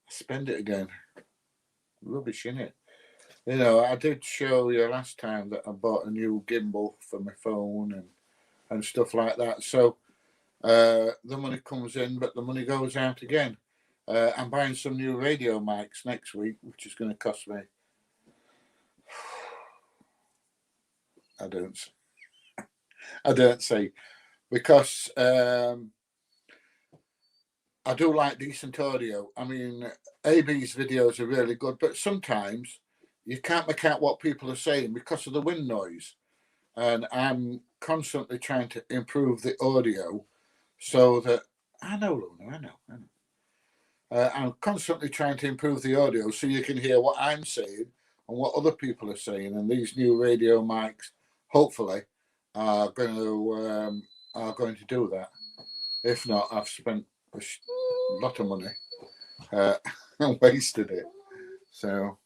spend it again. Rubbish, innit? You know, I did show you last time that I bought a new gimbal for my phone and stuff like that. So the money comes in, but the money goes out again. I'm buying some new radio mics next week, which is going to cost me. I don't say, because I do like decent audio. I mean, AB's videos are really good, but sometimes you can't make out what people are saying because of the wind noise. And I'm constantly trying to improve the audio so that I know, Luna, I know. I'm constantly trying to improve the audio so you can hear what I'm saying and what other people are saying. And these new radio mics, hopefully, are going to do that. If not, I've spent a lot of money and wasted it. So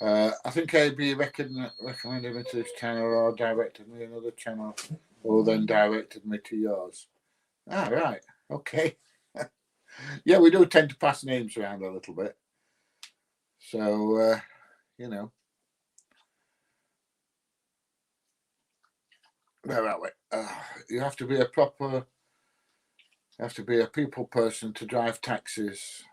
I think AB recommended me to this channel or directed me another channel or then directed me to yours. Ah, right. Okay. Yeah, we do tend to pass names around a little bit. So, you know. Where are we? You have to be a people person to drive taxis.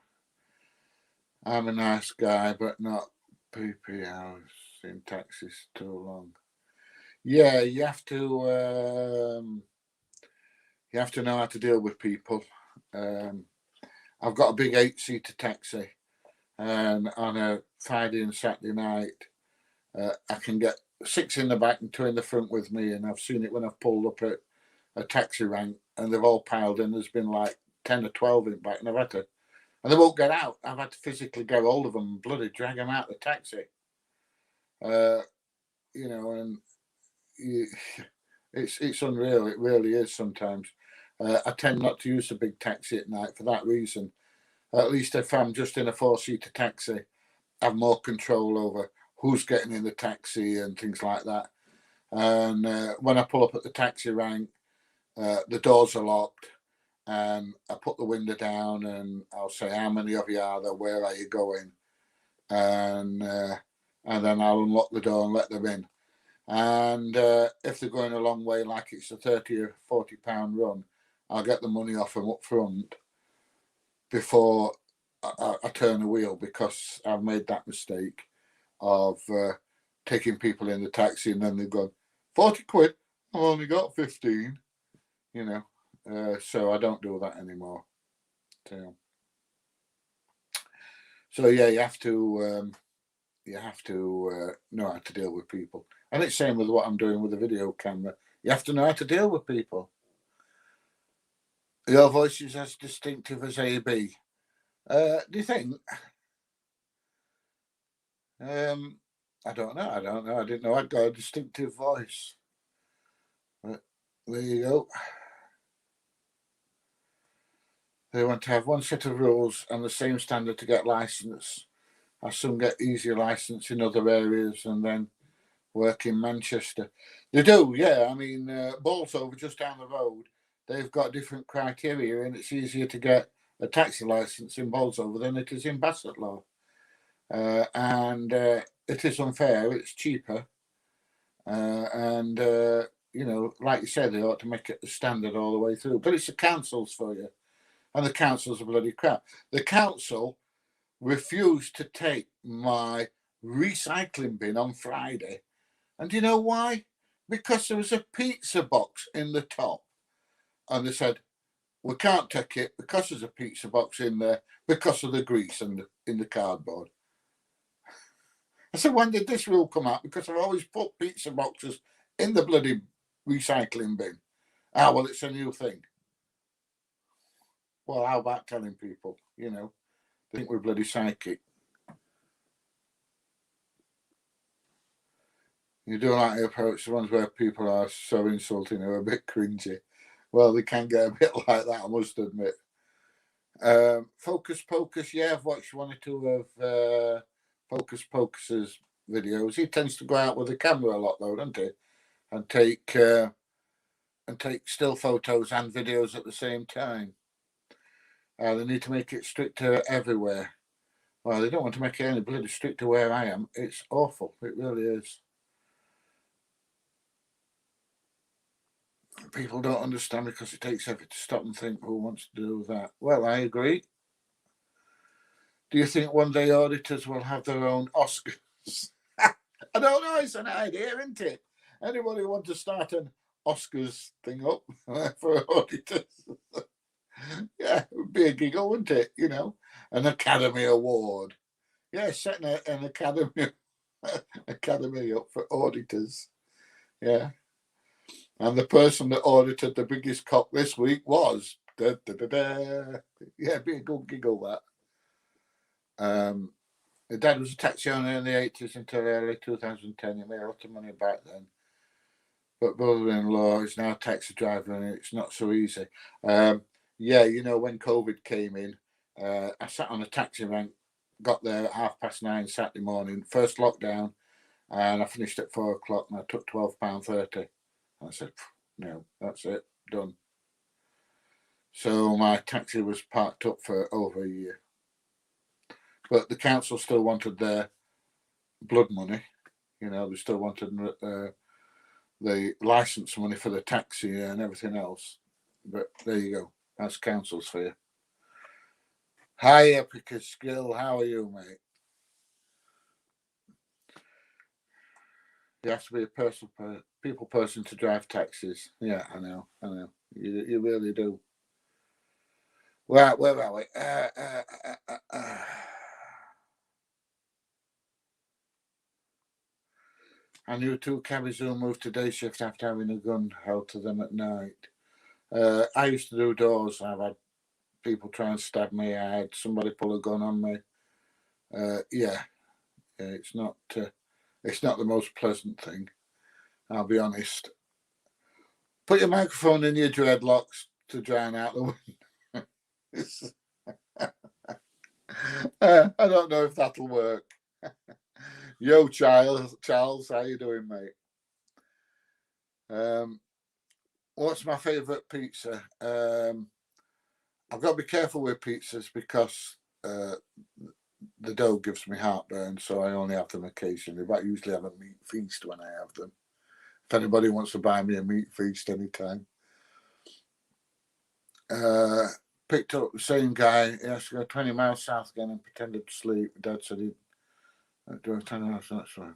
I'm a nice guy, but not PP hours in taxis too long. Yeah, you have to know how to deal with people. I've got a big 8-seater taxi, and on a Friday and Saturday night, I can get 6 in the back and 2 in the front with me, and I've seen it when I've pulled up at a taxi rank and they've all piled in. There's been like 10 or 12 in the back, and and they won't get out. I've had to physically get hold of them and bloody drag them out of the taxi. You know, and it's unreal. It really is sometimes. I tend not to use a big taxi at night for that reason. At least if I'm just in a 4-seater taxi, I have more control over who's getting in the taxi and things like that. And when I pull up at the taxi rank, the doors are locked, and I put the window down and I'll say, how many of you are there? Where are you going? And then I'll unlock the door and let them in. And if they're going a long way, like it's a 30 or 40 pound run, I'll get the money off them up front before I turn a wheel, because I've made that mistake of taking people in the taxi and then they've gone, 40 quid, I've only got 15, you know. So I don't do that anymore. So yeah, you have to know how to deal with people. And it's same with what I'm doing with the video camera. You have to know how to deal with people. Your voice is as distinctive as AB. Do you think? I don't know. I didn't know I'd got a distinctive voice. But there you go. They want to have one set of rules and the same standard to get licence. I some get easier licence in other areas and then work in Manchester. They do, yeah. I mean, Bolsover, just down the road, they've got different criteria, and it's easier to get a taxi licence in Bolsover than it is in Bassetlaw. And it is unfair. It's cheaper. And, you know, like you said, they ought to make it the standard all the way through. But it's the councils for you. And the council's a bloody crap. The council refused to take my recycling bin on Friday. And do you know why? Because there was a pizza box in the top. And they said, we can't take it because there's a pizza box in there because of the grease and in the cardboard. I said, when did this rule come out? Because I've always put pizza boxes in the bloody recycling bin. Ah, well, it's a new thing. Well, how about telling people, you know, they think we're bloody psychic. You don't like to approach the ones where people are so insulting or a bit cringy. Well, they can get a bit like that, I must admit. Focus Pocus, yeah, I've watched one or two of Focus Pocus's videos. He tends to go out with a camera a lot, though, doesn't he? And take still photos and videos at the same time. They need to make it stricter everywhere. Well, they don't want to make it any bloody stricter where I am. It's awful. It really is. People don't understand because it takes effort to stop and think who wants to do that. Well, I agree. Do you think one day auditors will have their own Oscars? I don't know. It's an idea, isn't it? Anybody want to start an Oscars thing up for auditors? Yeah, it would be a giggle, wouldn't it? You know, an Academy Award. Yeah, setting an academy up for auditors. Yeah. And the person that audited the biggest cock this week was yeah, it'd be a good giggle, that. My dad was a taxi owner in the 80s until early 2010. He made a lot of money back then. But brother-in-law is now a taxi driver, and it's not so easy. Yeah, you know, when COVID came in, I sat on a taxi rank, got there at 9:30 Saturday morning, first lockdown, and I finished at 4 o'clock, and I took £12.30. I said, no, that's it, done. So my taxi was parked up for over a year. But the council still wanted their blood money. You know, they still wanted the licence money for the taxi and everything else. But there you go. That's councils for you. Hi, Epica Skill. How are you, mate? You have to be a people person to drive taxis. Yeah, I know. You really do. Right, where are we? I knew two cabbies who moved to day shift after having a gun held to them at night. I used to do doors. I've had people try and stab me. I had somebody pull a gun on me. Yeah, it's not the most pleasant thing. I'll be honest. Put your microphone in your dreadlocks. to drown out the wind. I don't know if that'll work. Yo, Charles, how you doing, mate? What's my favourite pizza? I've got to be careful with pizzas because the dough gives me heartburn, so I only have them occasionally. But I usually have a meat feast when I have them. If anybody wants to buy me a meat feast anytime. Picked up the same guy. He has to go 20 miles south again and pretended to sleep. Dad said he'd do a 10 miles. That's right.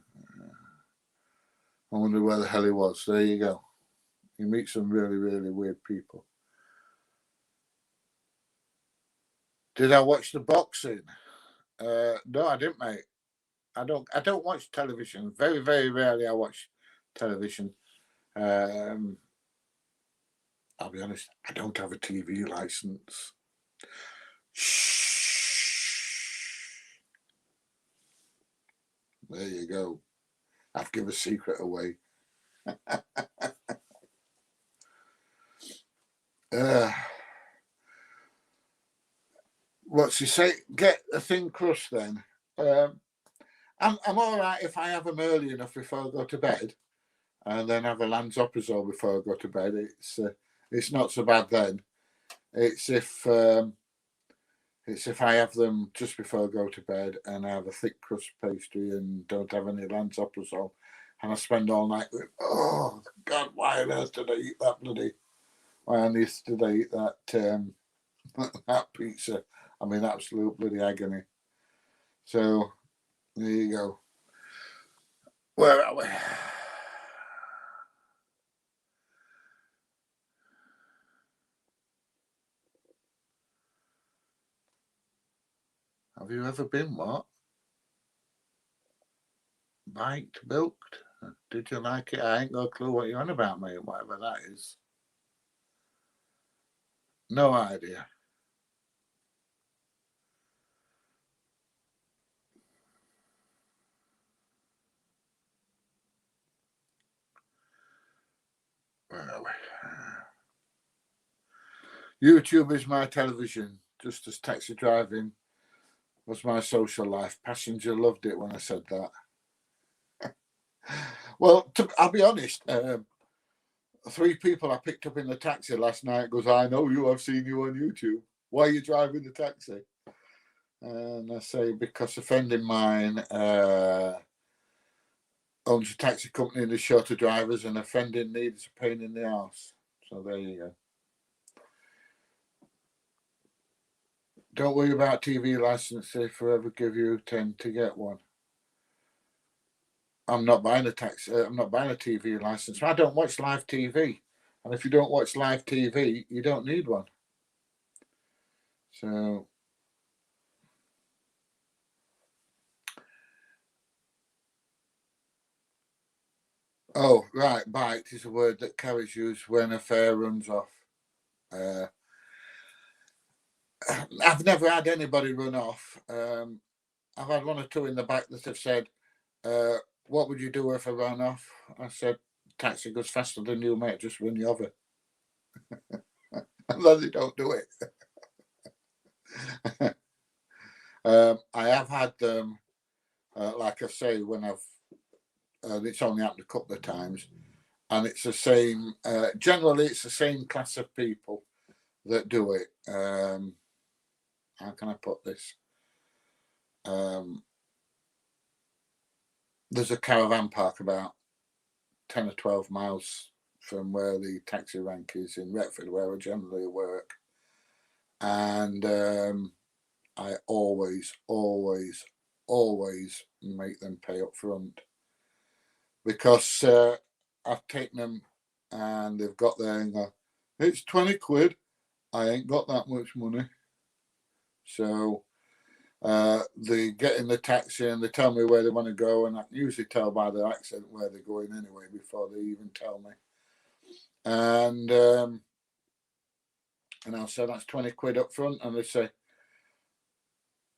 I wonder where the hell he was. There you go. You meet some really, really weird people. Did I watch the boxing? No, I didn't, mate. I don't watch television. Very, very rarely I watch television. I'll be honest, I don't have a TV license. Shh. There you go. I've given a secret away. What's he say? Get a thin crust then. I'm all right if I have them early enough before I go to bed, and then have a lansoprazole before I go to bed. It's not so bad then. It's if I have them just before I go to bed and I have a thick crust pastry and don't have any lansoprazole, and I spend all night with, oh God, why on earth did I eat that bloody? Why on earth did I eat that that pizza? I mean, absolute bloody agony. So there you go. Where are we? Have you ever been what? Biked, bilked? Did you like it? I ain't got a clue what you're on about, mate, whatever that is. No idea. Where are we? YouTube is my television, just as taxi driving was my social life. Passenger loved it when I said that. Well, I'll be honest. 3 people I picked up in the taxi last night goes, I know you, I've seen you on YouTube. Why are you driving the taxi? And I say, because a friend of mine owns a taxi company and is short of drivers, and a friend in need is a pain in the arse. So there you go. Don't worry about TV license. They forever give you 10 to get one. I'm not buying a taxi. I'm not buying a TV license. I don't watch live TV, and if you don't watch live TV, you don't need one. So, oh right, bite is a word that carriers use when a fare runs off. I've never had anybody run off. I've had 1 or 2 in the back that have said, what would you do if I ran off? I said, taxi goes faster than you, mate, just run you over. And then they don't do it. I have had them, like I say, when it's only happened a couple of times, and it's the same, generally it's the same class of people that do it. How can I put this? There's a caravan park about 10 or 12 miles from where the taxi rank is in Retford, where I generally work. And I always make them pay up front, because I've taken them and they've got there and go, it's 20 quid. I ain't got that much money. So they get in the taxi and they tell me where they want to go, and I can usually tell by their accent where they're going anyway before they even tell me. And I'll say that's 20 quid up front, and they say,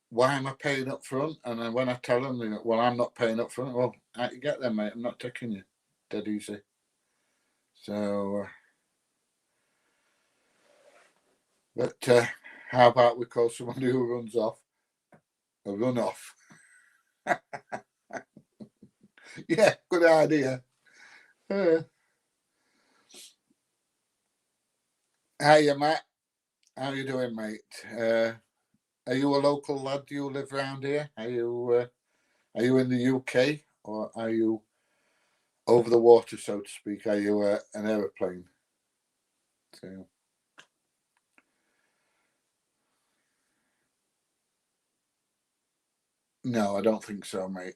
why am I paying up front? And then when I tell them, they go, well, I'm not paying up front. Well, how do you get there, mate? I'm not taking you. Dead easy. So But how about we call somebody who runs off a runoff? Yeah, good idea. Hiya, Matt. How you doing, mate? Are you a local lad? Do you live around here? Are you in the UK, or are you over the water, so to speak? Are you an aeroplane? So, no, I don't think so, mate.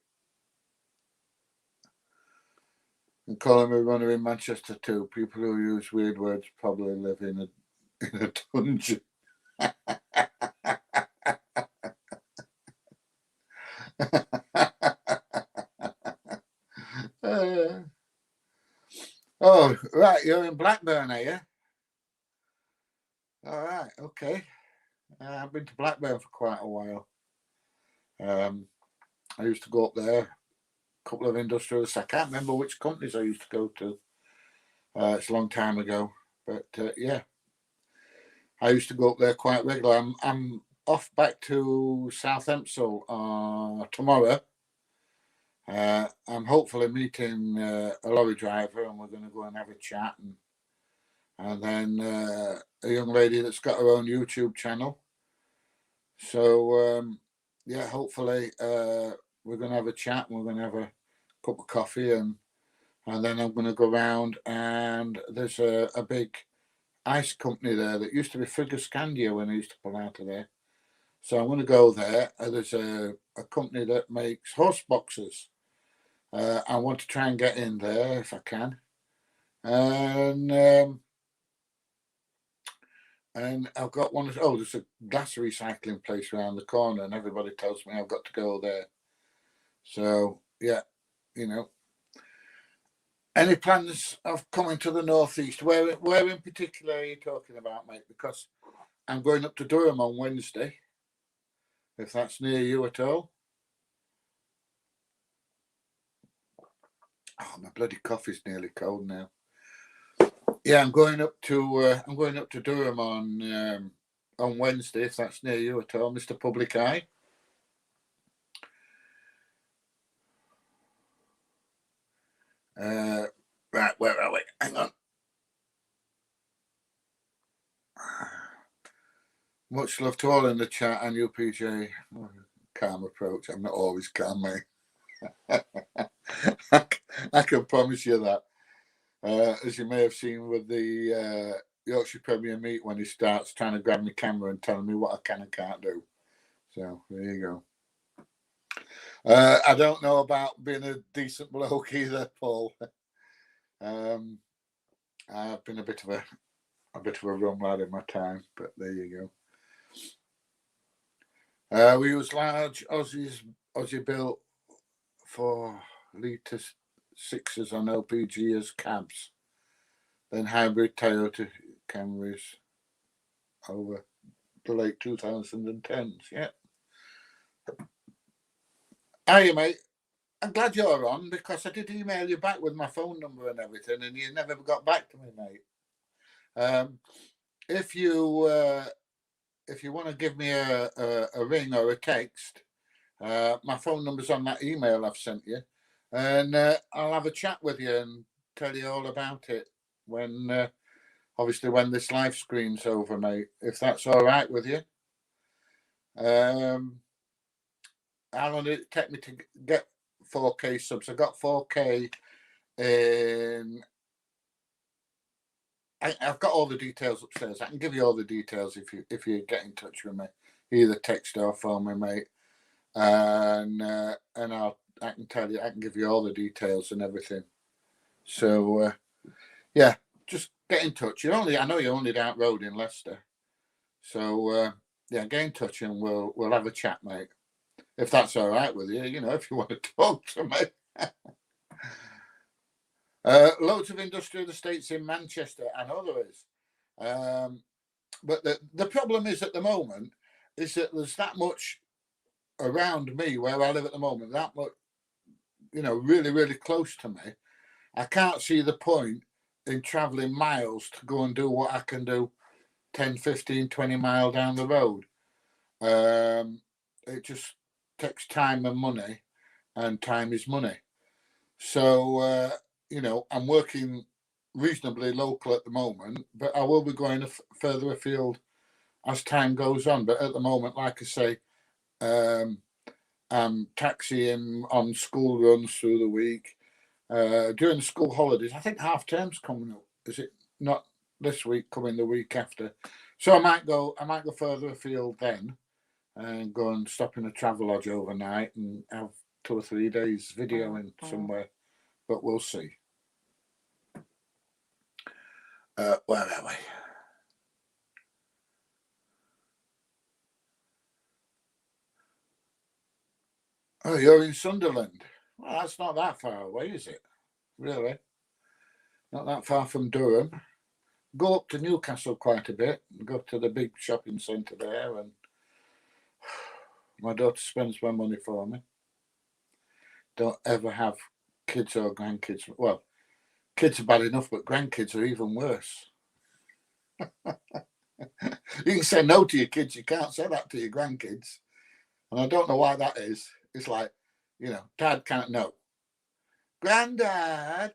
And calling me runner in Manchester too. People who use weird words probably live in a dungeon. Oh, right, you're in Blackburn, are you? All right, okay. I've been to Blackburn for quite a while. I used to go up there, a couple of industrialists. I can't remember which companies I used to go to. It's a long time ago, but yeah, I used to go up there quite regularly. I'm off back to Southampton tomorrow. I'm hopefully meeting a lorry driver, and we're going to go and have a chat, and then a young lady that's got her own YouTube channel. So yeah, hopefully we're going to have a chat, and we're going to have a cup of coffee, and then I'm going to go around, and there's a big ice company there that used to be Frigoscandia when I used to pull out of there. So I'm going to go there. There's a company that makes horse boxes. I want to try and get in there if I can. And I've got one. Oh, there's a glass recycling place around the corner, and everybody tells me I've got to go there. So yeah, you know. Any plans of coming to the northeast? Where in particular are you talking about, mate? Because I'm going up to Durham on Wednesday. If that's near you at all. Oh, my bloody coffee's nearly cold now. Yeah, I'm going up to Durham on Wednesday. If that's near you at all, Mr. Public Eye. Right, where are we? Hang on. Much love to all in the chat and you, PJ. Calm approach. I'm not always calm, mate. I can promise you that. As you may have seen with the Yorkshire Premier Meet, when he starts trying to grab my camera and telling me what I can and can't do. So there you go. I don't know about being a decent bloke either, Paul. I've been a bit of a rum lad in my time, but there you go. We use large Aussie built for litre sixes on LPG as cabs, then hybrid Toyota Camrys over the late 2010s. Yeah. Hiya, mate. I'm glad you're on because I did email you back with my phone number and everything, and you never got back to me, mate. If you want to give me a ring or a text, my phone number's on that email I've sent you, and I'll have a chat with you and tell you all about it when, obviously, when this live stream's over, mate. If that's all right with you. How long did it take me to get 4K subs? I got 4K in. I've got all the details upstairs. I can give you all the details if you get in touch with me, either text or phone me, mate. And I can tell you, I can give you all the details and everything. So yeah, just get in touch. I know you're only down road in Leicester. So yeah, get in touch and we'll have a chat, mate. If that's all right with you, if you want to talk to me. Loads of industrial estates in Manchester. I know there is. But the problem is at the moment is that there's that much around me where I live at the moment, that much, really, really close to me. I can't see the point in travelling miles to go and do what I can do 10, 15, 20 mile down the road. It just takes time and money, and time is money. So, I'm working reasonably local at the moment, but I will be going further afield as time goes on. But at the moment, like I say, I'm taxiing on school runs through the week. During the school holidays, I think half term's coming up. Is it not this week, coming the week after? So I might go further afield then, and go and stop in a travel lodge overnight and have 2 or 3 days videoing somewhere. But we'll see. Where are we? Oh, you're in Sunderland. Well, that's not that far away, is it? Really? Not that far from Durham. Go up to Newcastle quite a bit. Go to the big shopping centre there, and my daughter spends my money for me. Don't ever have kids or grandkids. Well, kids are bad enough, but grandkids are even worse. You can say no to your kids, you can't say that to your grandkids. And I don't know why that is. It's like, Dad can't know. Grandad,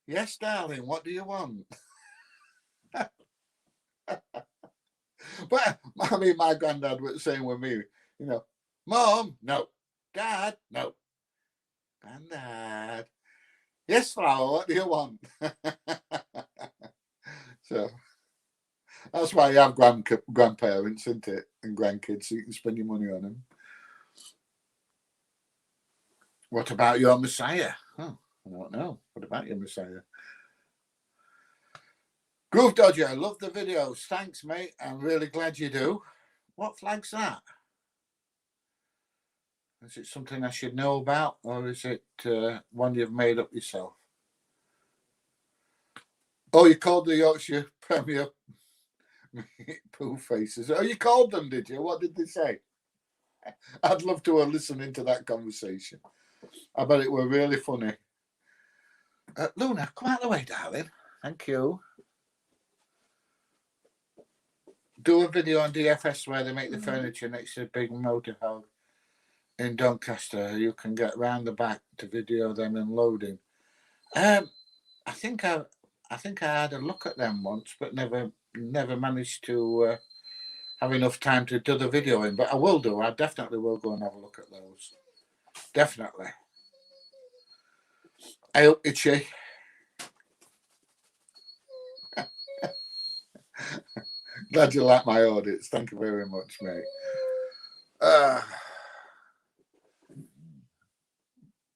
yes, darling, what do you want? But I mean, my granddad was saying with me, Mom, no. Dad, no. Granddad, yes, Flower, what do you want? So that's why you have grandparents, isn't it? And grandkids, so you can spend your money on them. What about your Messiah? Oh, I don't know. What about your Messiah? Groove Dodger, love the videos. Thanks, mate. I'm really glad you do. What flag's that? Is it something I should know about, or is it one you've made up yourself? Oh, you called the Yorkshire Premier poo faces. Oh, you called them, did you? What did they say? I'd love to listen into that conversation. I bet it were really funny. Luna, come out of the way, darling. Thank you. Do a video on DFS where they make the furniture next to the big motorhome in Doncaster. You can get round the back to video them unloading. I think I had a look at them once, but never managed to have enough time to do the videoing. But I will do. I definitely will go and have a look at those. Definitely. I hope itchy. Glad you like my audits. Thank you very much, mate. Have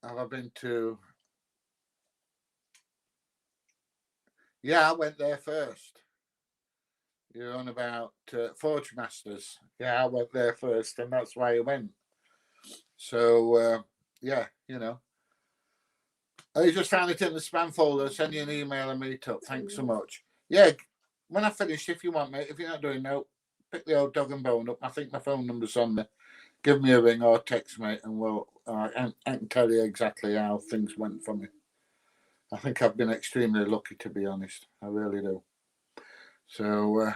I been to? Yeah, I went there first. You're on about Forge Masters. Yeah, I went there first, and that's why I went. So, yeah, I just found it in the spam folder. Send you an email and meet up. Thanks so much. Yeah, when I finish, if you want, mate, if you're not doing no, pick the old dog and bone up. I think my phone number's on there. Give me a ring or text, mate, and I can tell you exactly how things went for me. I think I've been extremely lucky, to be honest. I really do. So,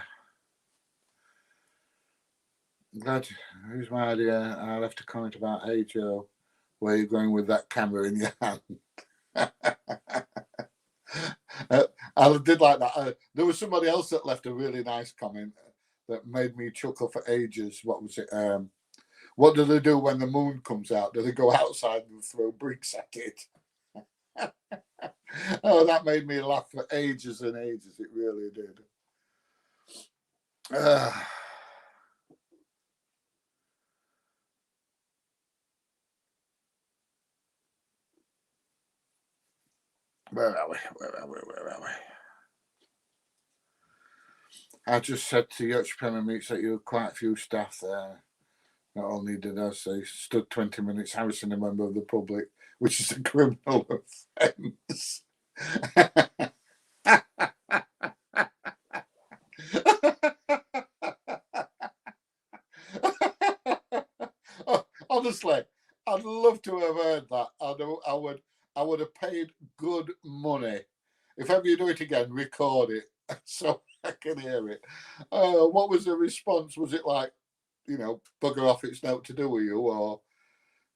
glad. Who's my idea? I left a comment about Joe. Where are you going with that camera in your hand? I did like that. There was somebody else that left a really nice comment that made me chuckle for ages. What was it? What do they do when the moon comes out? Do they go outside and throw bricks at it? Oh, that made me laugh for ages and ages. It really did. Where are we? I just said to Yorkshire Premier Meets that you were quite a few staff there. Not only did I say stood 20 minutes harassing a member of the public, which is a criminal offence. Honestly, I'd love to have heard that. I would have paid good money. If ever you do it again, record it so I can hear it. What was the response? Was it like, bugger off, it's not to do with you? Or,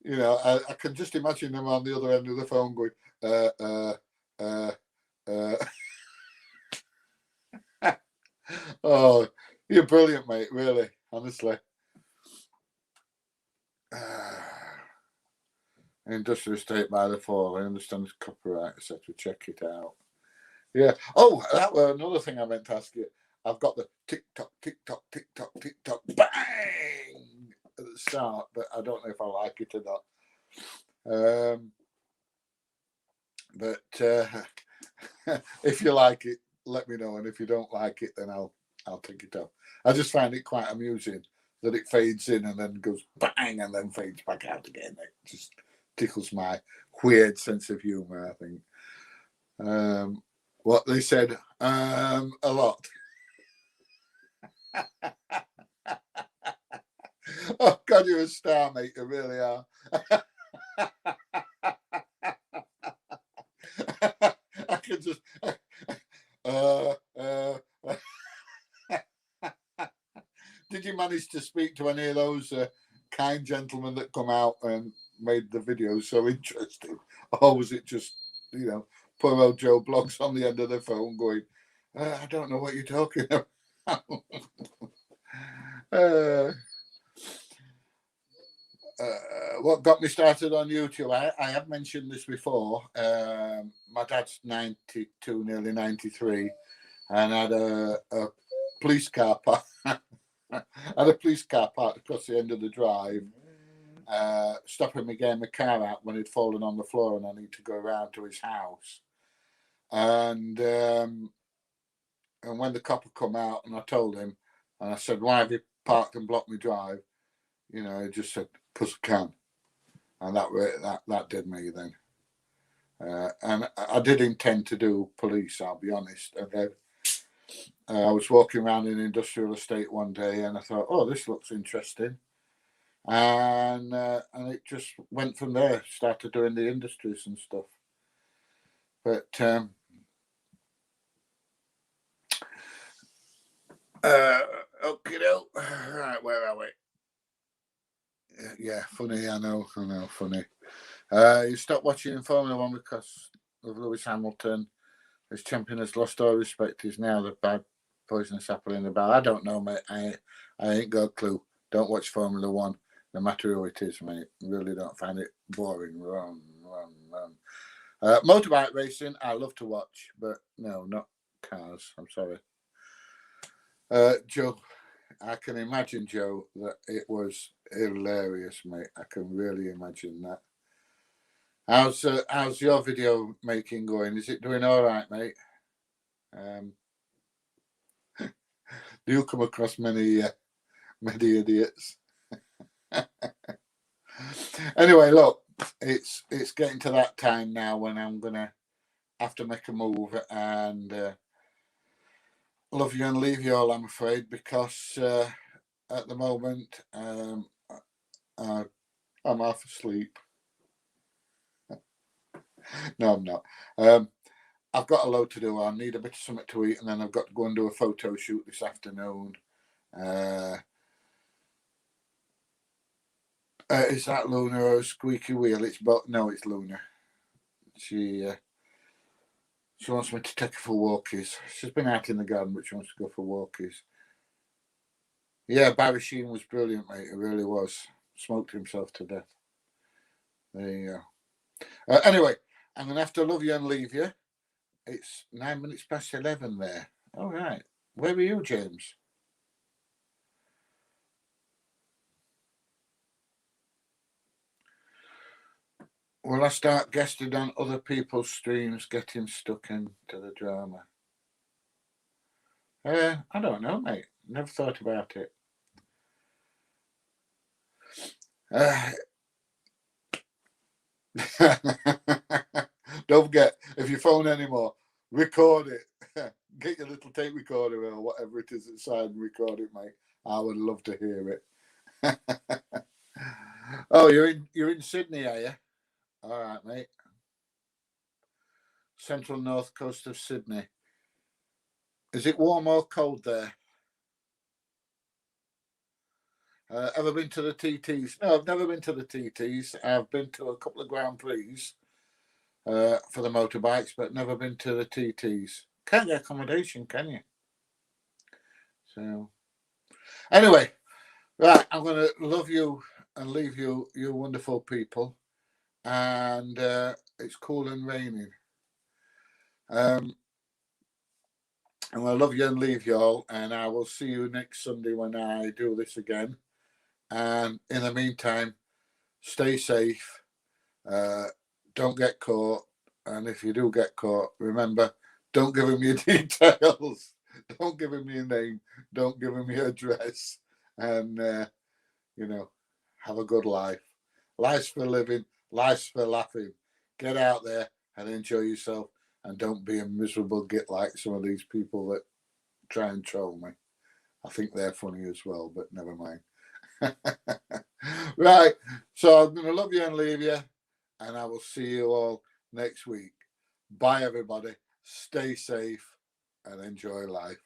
I can just imagine them on the other end of the phone going, oh, you're brilliant, mate, really, honestly. Industrial estate by the fall. I understand it's copyright, etc. Check it out. Yeah. Oh, that was another thing I meant to ask you. I've got the tick tock, tick tock, tick tock, tick tock, bang at the start, but I don't know if I like it or not. But if you like it, let me know, and if you don't like it, then I'll take it off. I just find it quite amusing that it fades in and then goes bang and then fades back out again. It just tickles my weird sense of humour, I think. What they said, a lot. Oh God, you're a star, mate. You really are. I can just. Did you manage to speak to any of those kind gentlemen that come out and made the videos so interesting, or was it just, poor old Joe Bloggs on the end of the phone going, I don't know what you're talking about. What got me started on YouTube, I have mentioned this before. My dad's 92, nearly 93, and had a police car park. Had a police car parked across the end of the drive, stopping me getting my car out when he'd fallen on the floor and I need to go around to his house. And when the copper come out and I told him, and I said, why have you parked and blocked my drive? He just said, because I can. And that did me then. And I did intend to do police, I'll be honest. And then I was walking around an industrial estate one day and I thought, oh, this looks interesting. And it just went from there, started doing the industries and stuff. But okay, right, where are we? Yeah, funny, I know, funny. You stopped watching Formula One because of Lewis Hamilton. His champion has lost all respect. He's now the bad poisonous apple in the barrel. I don't know, mate. I ain't got a clue. Don't watch Formula One, no matter who it is, mate. Really don't find it boring. Run. Motorbike racing, I love to watch, but no, not cars. I'm sorry. Joe, I can imagine, Joe, that it was hilarious, mate. I can really imagine that. How's your video making going? Is it doing all right, mate? Do you come across many idiots? Anyway, look, it's getting to that time now when I'm gonna have to make a move and love you and leave you all, I'm afraid, because at the moment I'm half asleep. No, I'm not. I've got a load to do. I need a bit of something to eat, and then I've got to go and do a photo shoot this afternoon. Is that Luna or a squeaky wheel? No, it's Luna. She wants me to take her for walkies. She's been out in the garden, but she wants to go for walkies. Yeah, Barry Sheen was brilliant, mate. It really was. Smoked himself to death. There you go. Anyway, I'm going to have to love you and leave you. It's 9 minutes past 11 there. All right. Where were you, James? Will I start guesting on other people's streams, getting stuck into the drama? I don't know, mate. Never thought about it. Don't forget, if you phone anymore, record it. Get your little tape recorder or whatever it is inside and record it, mate. I would love to hear it. Oh, you're in Sydney, are you? All right, mate. Central north coast of Sydney. Is it warm or cold there? Ever been to the TTs? No, I've never been to the TTs. I've been to a couple of Grand Prix for the motorbikes, but never been to the TTs. Can't get accommodation, can you? So, anyway, right, I'm going to love you and leave you, you wonderful people. And it's cool and raining. I'm going to love you and leave you all. And I will see you next Sunday when I do this again. And in the meantime, stay safe. Don't get caught. And if you do get caught, remember, don't give him your details. Don't give him your name. Don't give him your address. And, have a good life. Life's for living. Life's for laughing. Get out there and enjoy yourself. And don't be a miserable git like some of these people that try and troll me. I think they're funny as well, but never mind. Right. So I'm going to love you and leave you. And I will see you all next week. Bye, everybody. Stay safe and enjoy life.